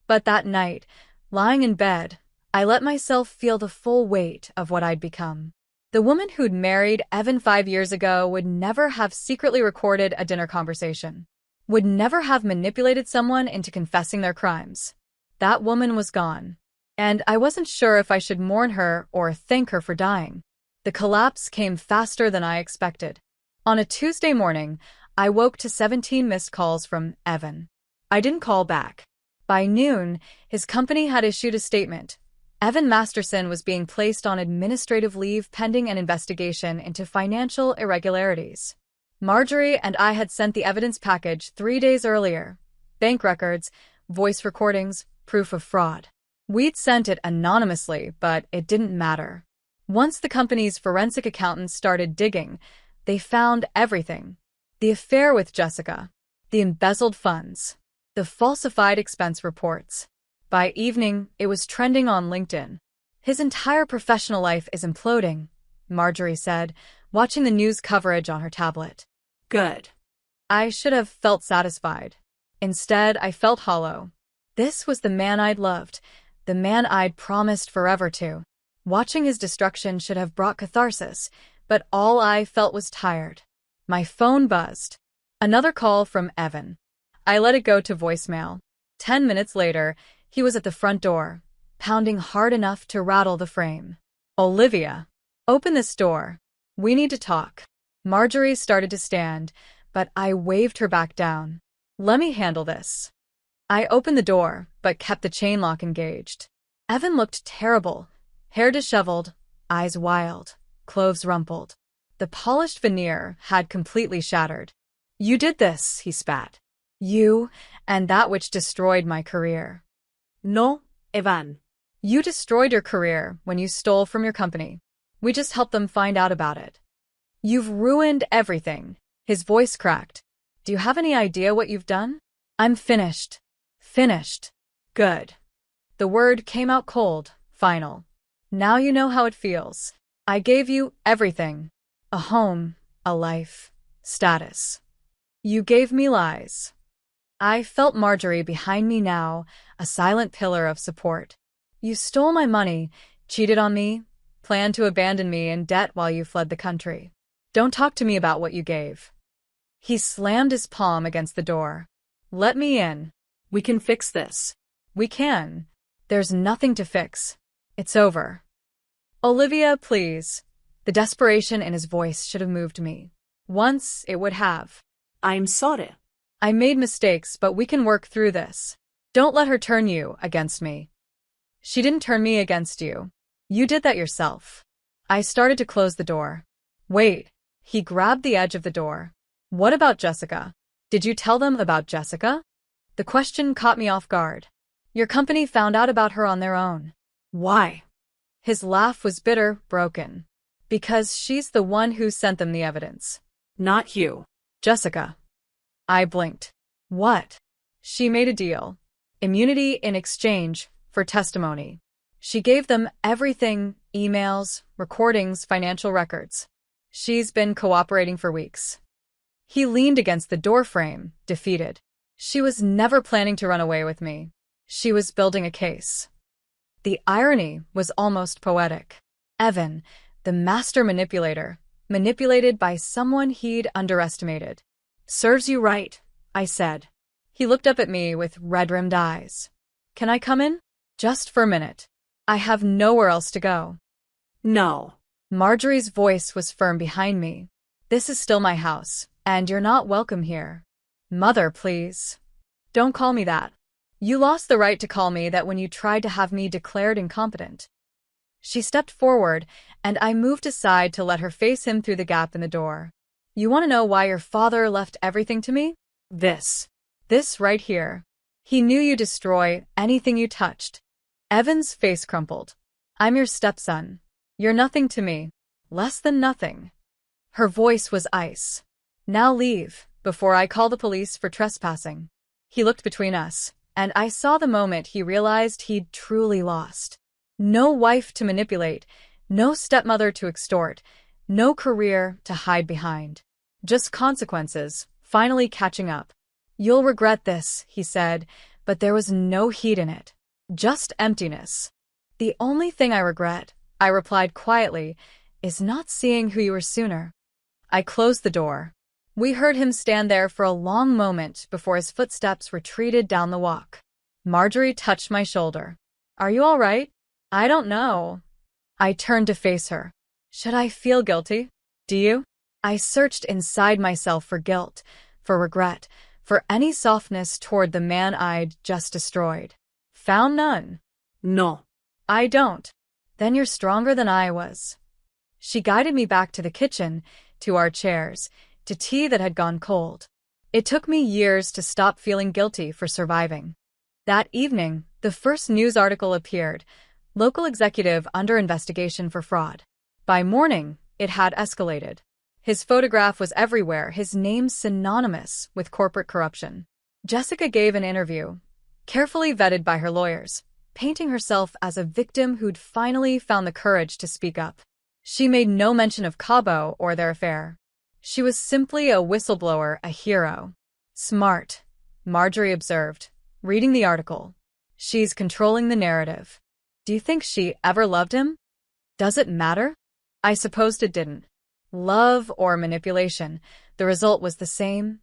But that night, lying in bed, I let myself feel the full weight of what I'd become. The woman who'd married Evan 5 years ago would never have secretly recorded a dinner conversation. Would never have manipulated someone into confessing their crimes. That woman was gone. And I wasn't sure if I should mourn her or thank her for dying. The collapse came faster than I expected. On a Tuesday morning, I woke to 17 missed calls from Evan. I didn't call back. By noon, his company had issued a statement. Evan Masterson was being placed on administrative leave pending an investigation into financial irregularities. Marjorie and I had sent the evidence package 3 days earlier. Bank records, voice recordings, proof of fraud. We'd sent it anonymously, but it didn't matter. Once the company's forensic accountants started digging, they found everything. The affair with Jessica, the embezzled funds, the falsified expense reports. By evening, it was trending on LinkedIn. His entire professional life is imploding, Marjorie said, watching the news coverage on her tablet.
Good.
I should have felt satisfied. Instead, I felt hollow. This was the man I'd loved, the man I'd promised forever to. Watching his destruction should have brought catharsis, but all I felt was tired. My phone buzzed. Another call from Evan. I let it go to voicemail. 10 minutes later, he was at the front door, pounding hard enough to rattle the frame. Olivia, open this door. We need to talk. Marjorie started to stand, but I waved her back down. Let me handle this. I opened the door, but kept the chain lock engaged. Evan looked terrible. Hair disheveled, eyes wild, clothes rumpled. The polished veneer had completely shattered. You did this, he spat. You, and that which destroyed my career.
No, Evan.
You destroyed your career when you stole from your company. We just helped them find out about it. You've ruined everything. His voice cracked. Do you have any idea what you've done? I'm finished. Finished. Good. The word came out cold, final. Now you know how it feels. I gave you everything. A home, a life, status. You gave me lies. I felt Marjorie behind me now, a silent pillar of support. You stole my money, cheated on me, planned to abandon me in debt while you fled the country. Don't talk to me about what you gave. He slammed his palm against the door. Let me in.
We can fix this.
We can. There's nothing to fix. It's over. Olivia, please. The desperation in his voice should have moved me. Once it would have.
I'm sorry.
I made mistakes, but we can work through this. Don't let her turn you against me. She didn't turn me against you. You did that yourself. I started to close the door. Wait. He grabbed the edge of the door. What about Jessica? Did you tell them about Jessica? The question caught me off guard. Your company found out about her on their own. Why? His laugh was bitter, broken. Because she's the one who sent them the evidence.
Not you.
Jessica. I blinked. What? She made a deal. Immunity in exchange for testimony. She gave them everything, emails, recordings, financial records. She's been cooperating for weeks. He leaned against the doorframe, defeated. She was never planning to run away with me. She was building a case. The irony was almost poetic. Evan, the master manipulator, manipulated by someone he'd underestimated. Serves you right, I said. He looked up at me with red-rimmed eyes. Can I come in? Just for a minute. I have nowhere else to go.
No.
Marjorie's voice was firm behind me. This is still my house, and you're not welcome here. Mother, please. Don't call me that. You lost the right to call me that when you tried to have me declared incompetent. She stepped forward, and I moved aside to let her face him through the gap in the door. You want to know why your father left everything to me? This. This right here. He knew you'd destroy anything you touched. Evan's face crumpled. I'm your stepson. You're nothing to me. Less than nothing. Her voice was ice. Now leave, before I call the police for trespassing. He looked between us, and I saw the moment he realized he'd truly lost. No wife to manipulate, no stepmother to extort, no career to hide behind. Just consequences, finally catching up. You'll regret this, he said, but there was no heat in it. Just emptiness. The only thing I regret, I replied quietly, is not seeing who you were sooner. I closed the door. We heard him stand there for a long moment before his footsteps retreated down the walk. Marjorie touched my shoulder. Are you all right? I don't know. I turned to face her. Should I feel guilty? Do you? I searched inside myself for guilt, for regret, for any softness toward the man I'd just destroyed. Found none.
No.
I don't. Then you're stronger than I was. She guided me back to the kitchen, to our chairs, to tea that had gone cold. It took me years to stop feeling guilty for surviving. That evening, the first news article appeared. Local executive under investigation for fraud. By morning, it had escalated. His photograph was everywhere, his name synonymous with corporate corruption. Jessica gave an interview, carefully vetted by her lawyers, painting herself as a victim who'd finally found the courage to speak up. She made no mention of Cabo or their affair. She was simply a whistleblower, a hero. Smart, Marjorie observed, reading the article. She's controlling the narrative. Do you think she ever loved him? Does it matter? I supposed it didn't. Love or manipulation, the result was the same.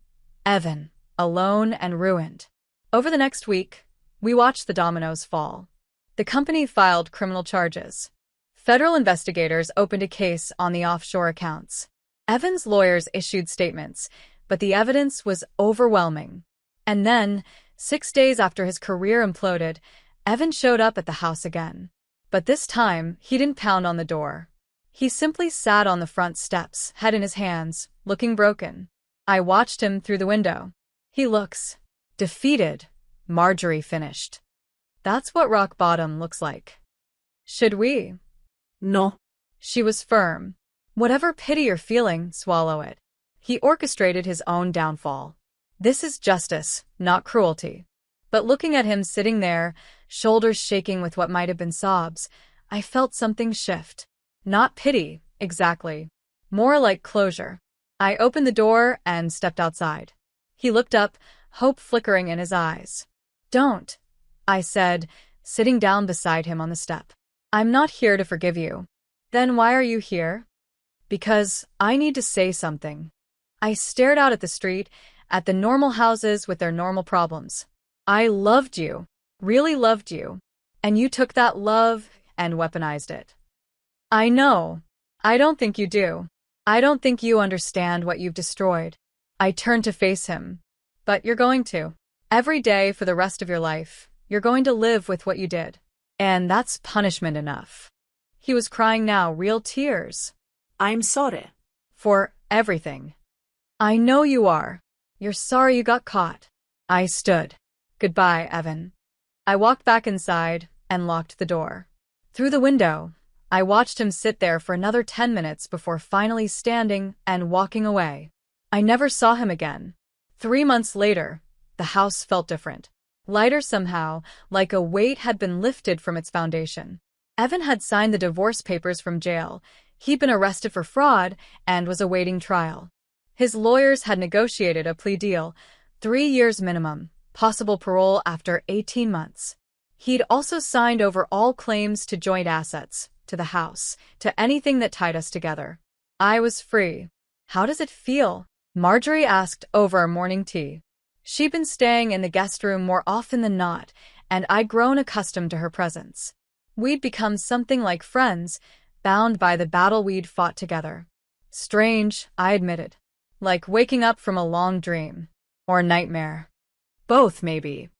Evan, alone and ruined. Over the next week, we watched the dominoes fall. The company filed criminal charges. Federal investigators opened a case on the offshore accounts. Evan's lawyers issued statements, but the evidence was overwhelming. And then, 6 days after his career imploded, Evan showed up at the house again. But this time, he didn't pound on the door. He simply sat on the front steps, head in his hands, looking broken. I watched him through the window. He looks defeated, Marjorie finished. That's what rock bottom looks like. Should we?
No.
She was firm. Whatever pity you're feeling, swallow it. He orchestrated his own downfall. This is justice, not cruelty. But looking at him sitting there, shoulders shaking with what might have been sobs, I felt something shift. Not pity, exactly. More like closure. I opened the door and stepped outside. He looked up, hope flickering in his eyes. Don't, I said, sitting down beside him on the step. I'm not here to forgive you. Then why are you here? Because I need to say something. I stared out at the street, at the normal houses with their normal problems. I loved you, really loved you, and you took that love and weaponized it. I know. I don't think you do. I don't think you understand what you've destroyed. I turned to face him. But you're going to. Every day for the rest of your life, you're going to live with what you did. And that's punishment enough. He was crying now, real tears.
I'm sorry.
For everything. I know you are. You're sorry you got caught. I stood. Goodbye, Evan. I walked back inside and locked the door. Through the window, I watched him sit there for another 10 minutes before finally standing and walking away. I never saw him again. 3 months later, the house felt different. Lighter somehow, like a weight had been lifted from its foundation. Evan had signed the divorce papers from jail. He'd been arrested for fraud and was awaiting trial. His lawyers had negotiated a plea deal, 3 years minimum, possible parole after 18 months. He'd also signed over all claims to joint assets, to the house, to anything that tied us together. I was free. How does it feel? Marjorie asked over our morning tea. She'd been staying in the guest room more often than not, and I'd grown accustomed to her presence. We'd become something like friends, bound by the battle we'd fought together. Strange, I admitted. Like waking up from a long dream. Or nightmare. Both, maybe.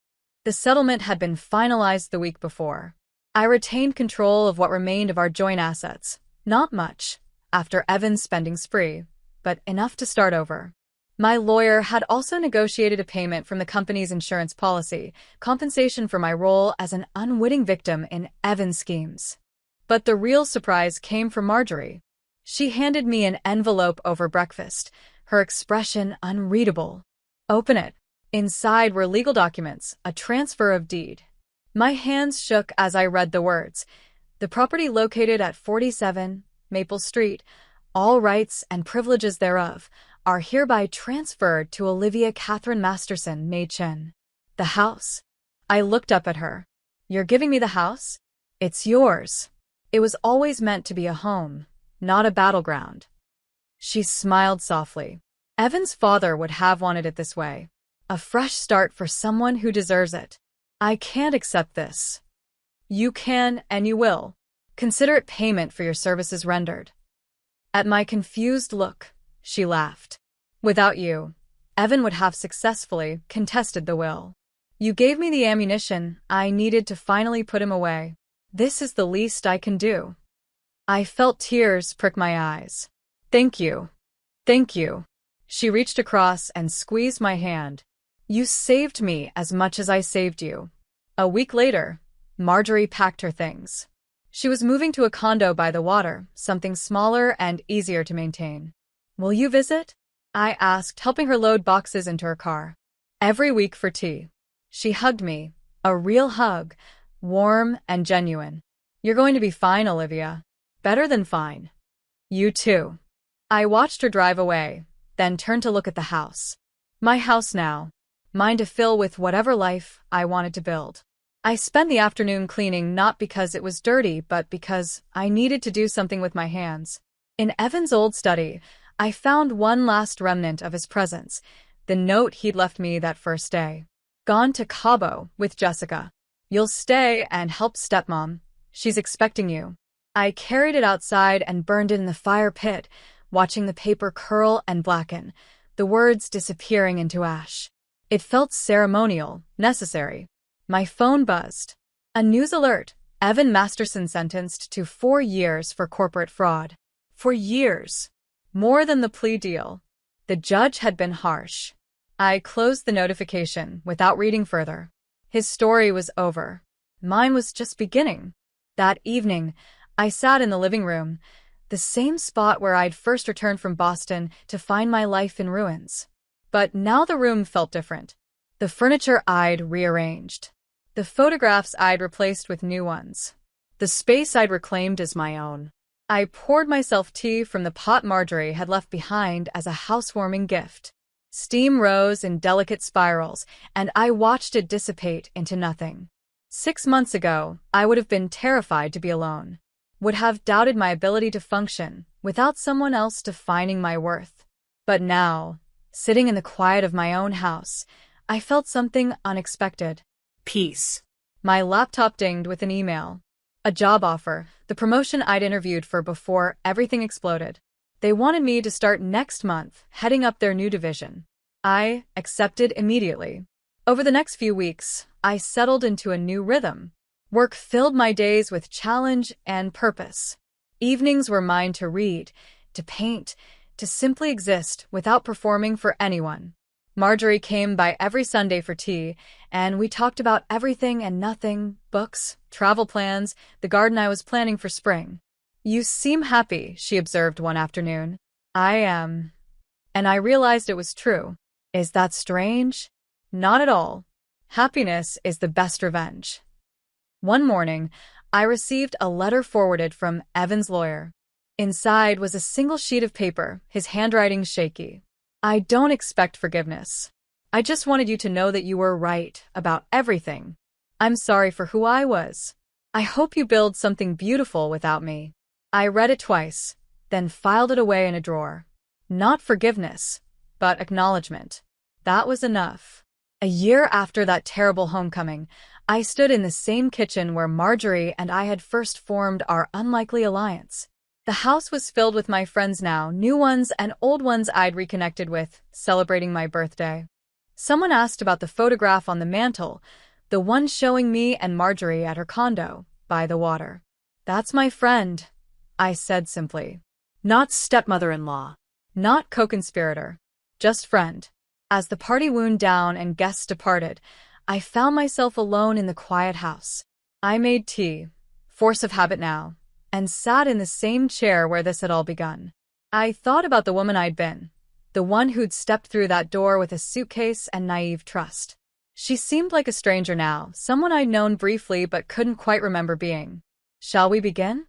The settlement had been finalized the week before. I retained control of what remained of our joint assets. Not much, after Evan's spending spree, but enough to start over. My lawyer had also negotiated a payment from the company's insurance policy, compensation for my role as an unwitting victim in Evan's schemes. But the real surprise came from Marjorie. She handed me an envelope over breakfast, her expression unreadable. Open it. Inside were legal documents, a transfer of deed. My hands shook as I read the words. The property located at 47 Maple Street, all rights and privileges thereof, are hereby transferred to Olivia Catherine Masterson, Mei Chen. The house. I looked up at her. You're giving me the house? It's yours. It was always meant to be a home, not a battleground. She smiled softly. Evan's father would have wanted it this way. A fresh start for someone who deserves it. I can't accept this. You can and you will. Consider it payment for your services rendered. At my confused look, she laughed. Without you, Evan would have successfully contested the will. You gave me the ammunition I needed to finally put him away. This is the least I can do. I felt tears prick my eyes. Thank you. Thank you. She reached across and squeezed my hand. You saved me as much as I saved you. A week later, Marjorie packed her things. She was moving to a condo by the water, something smaller and easier to maintain. Will you visit? I asked, helping her load boxes into her car. Every week for tea. She hugged me, a real hug, warm and genuine. You're going to be fine, Olivia. Better than fine. You too. I watched her drive away, then turned to look at the house. My house now. Mine to fill with whatever life I wanted to build. I spent the afternoon cleaning not because it was dirty, but because I needed to do something with my hands. In Evan's old study, I found one last remnant of his presence, the note he'd left me that first day. Gone to Cabo with Jessica. You'll stay and help stepmom. She's expecting you. I carried it outside and burned it in the fire pit, watching the paper curl and blacken, the words disappearing into ash. It felt ceremonial, necessary. My phone buzzed. A news alert. Evan Masterson sentenced to 4 years for corporate fraud. 4 years. More than the plea deal. The judge had been harsh. I closed the notification without reading further. His story was over. Mine was just beginning. That evening, I sat in the living room, the same spot where I'd first returned from Boston to find my life in ruins. But now the room felt different. The furniture I'd rearranged. The photographs I'd replaced with new ones. The space I'd reclaimed as my own. I poured myself tea from the pot Marjorie had left behind as a housewarming gift. Steam rose in delicate spirals, and I watched it dissipate into nothing. 6 months ago, I would have been terrified to be alone. Would have doubted my ability to function without someone else defining my worth. But now, sitting in the quiet of my own house, I felt something unexpected.
Peace.
My laptop dinged with an email. A job offer, the promotion I'd interviewed for before everything exploded. They wanted me to start next month, heading up their new division. I accepted immediately. Over the next few weeks, I settled into a new rhythm. Work filled my days with challenge and purpose. Evenings were mine to read, to paint, to simply exist without performing for anyone. Marjorie came by every Sunday for tea, and we talked about everything and nothing, books, travel plans, the garden I was planning for spring. You seem happy, she observed one afternoon. I am. And I realized it was true. Is that strange? Not at all. Happiness is the best revenge. One morning, I received a letter forwarded from Evan's lawyer. Inside was a single sheet of paper, his handwriting shaky. I don't expect forgiveness. I just wanted you to know that you were right about everything. I'm sorry for who I was. I hope you build something beautiful without me. I read it twice, then filed it away in a drawer. Not forgiveness, but acknowledgement. That was enough. A year after that terrible homecoming, I stood in the same kitchen where Marjorie and I had first formed our unlikely alliance. The house was filled with my friends now, new ones and old ones I'd reconnected with, celebrating my birthday. Someone asked about the photograph on the mantel, the one showing me and Marjorie at her condo, by the water. That's my friend, I said simply.
Not stepmother-in-law.
Not co-conspirator. Just friend. As the party wound down and guests departed, I found myself alone in the quiet house. I made tea, force of habit now, and sat in the same chair where this had all begun. I thought about the woman I'd been, the one who'd stepped through that door with a suitcase and naive trust. She seemed like a stranger now, someone I'd known briefly but couldn't quite remember being. Shall we begin?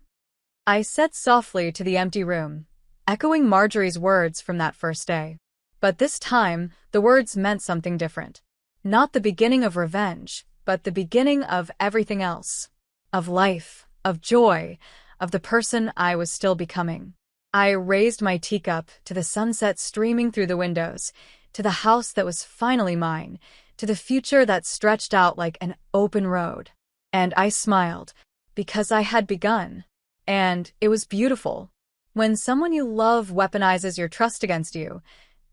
I said softly to the empty room, echoing Marjorie's words from that first day. But this time, the words meant something different. Not the beginning of revenge, but the beginning of everything else. Of life, of joy, of the person I was still becoming. I raised my teacup to the sunset streaming through the windows, to the house that was finally mine, to the future that stretched out like an open road. And I smiled, because I had begun. And it was beautiful. When someone you love weaponizes your trust against you,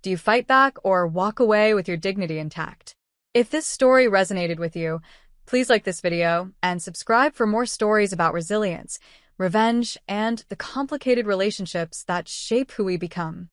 do you fight back or walk away with your dignity intact? If this story resonated with you, please like this video and subscribe for more stories about resilience, revenge, and the complicated relationships that shape who we become.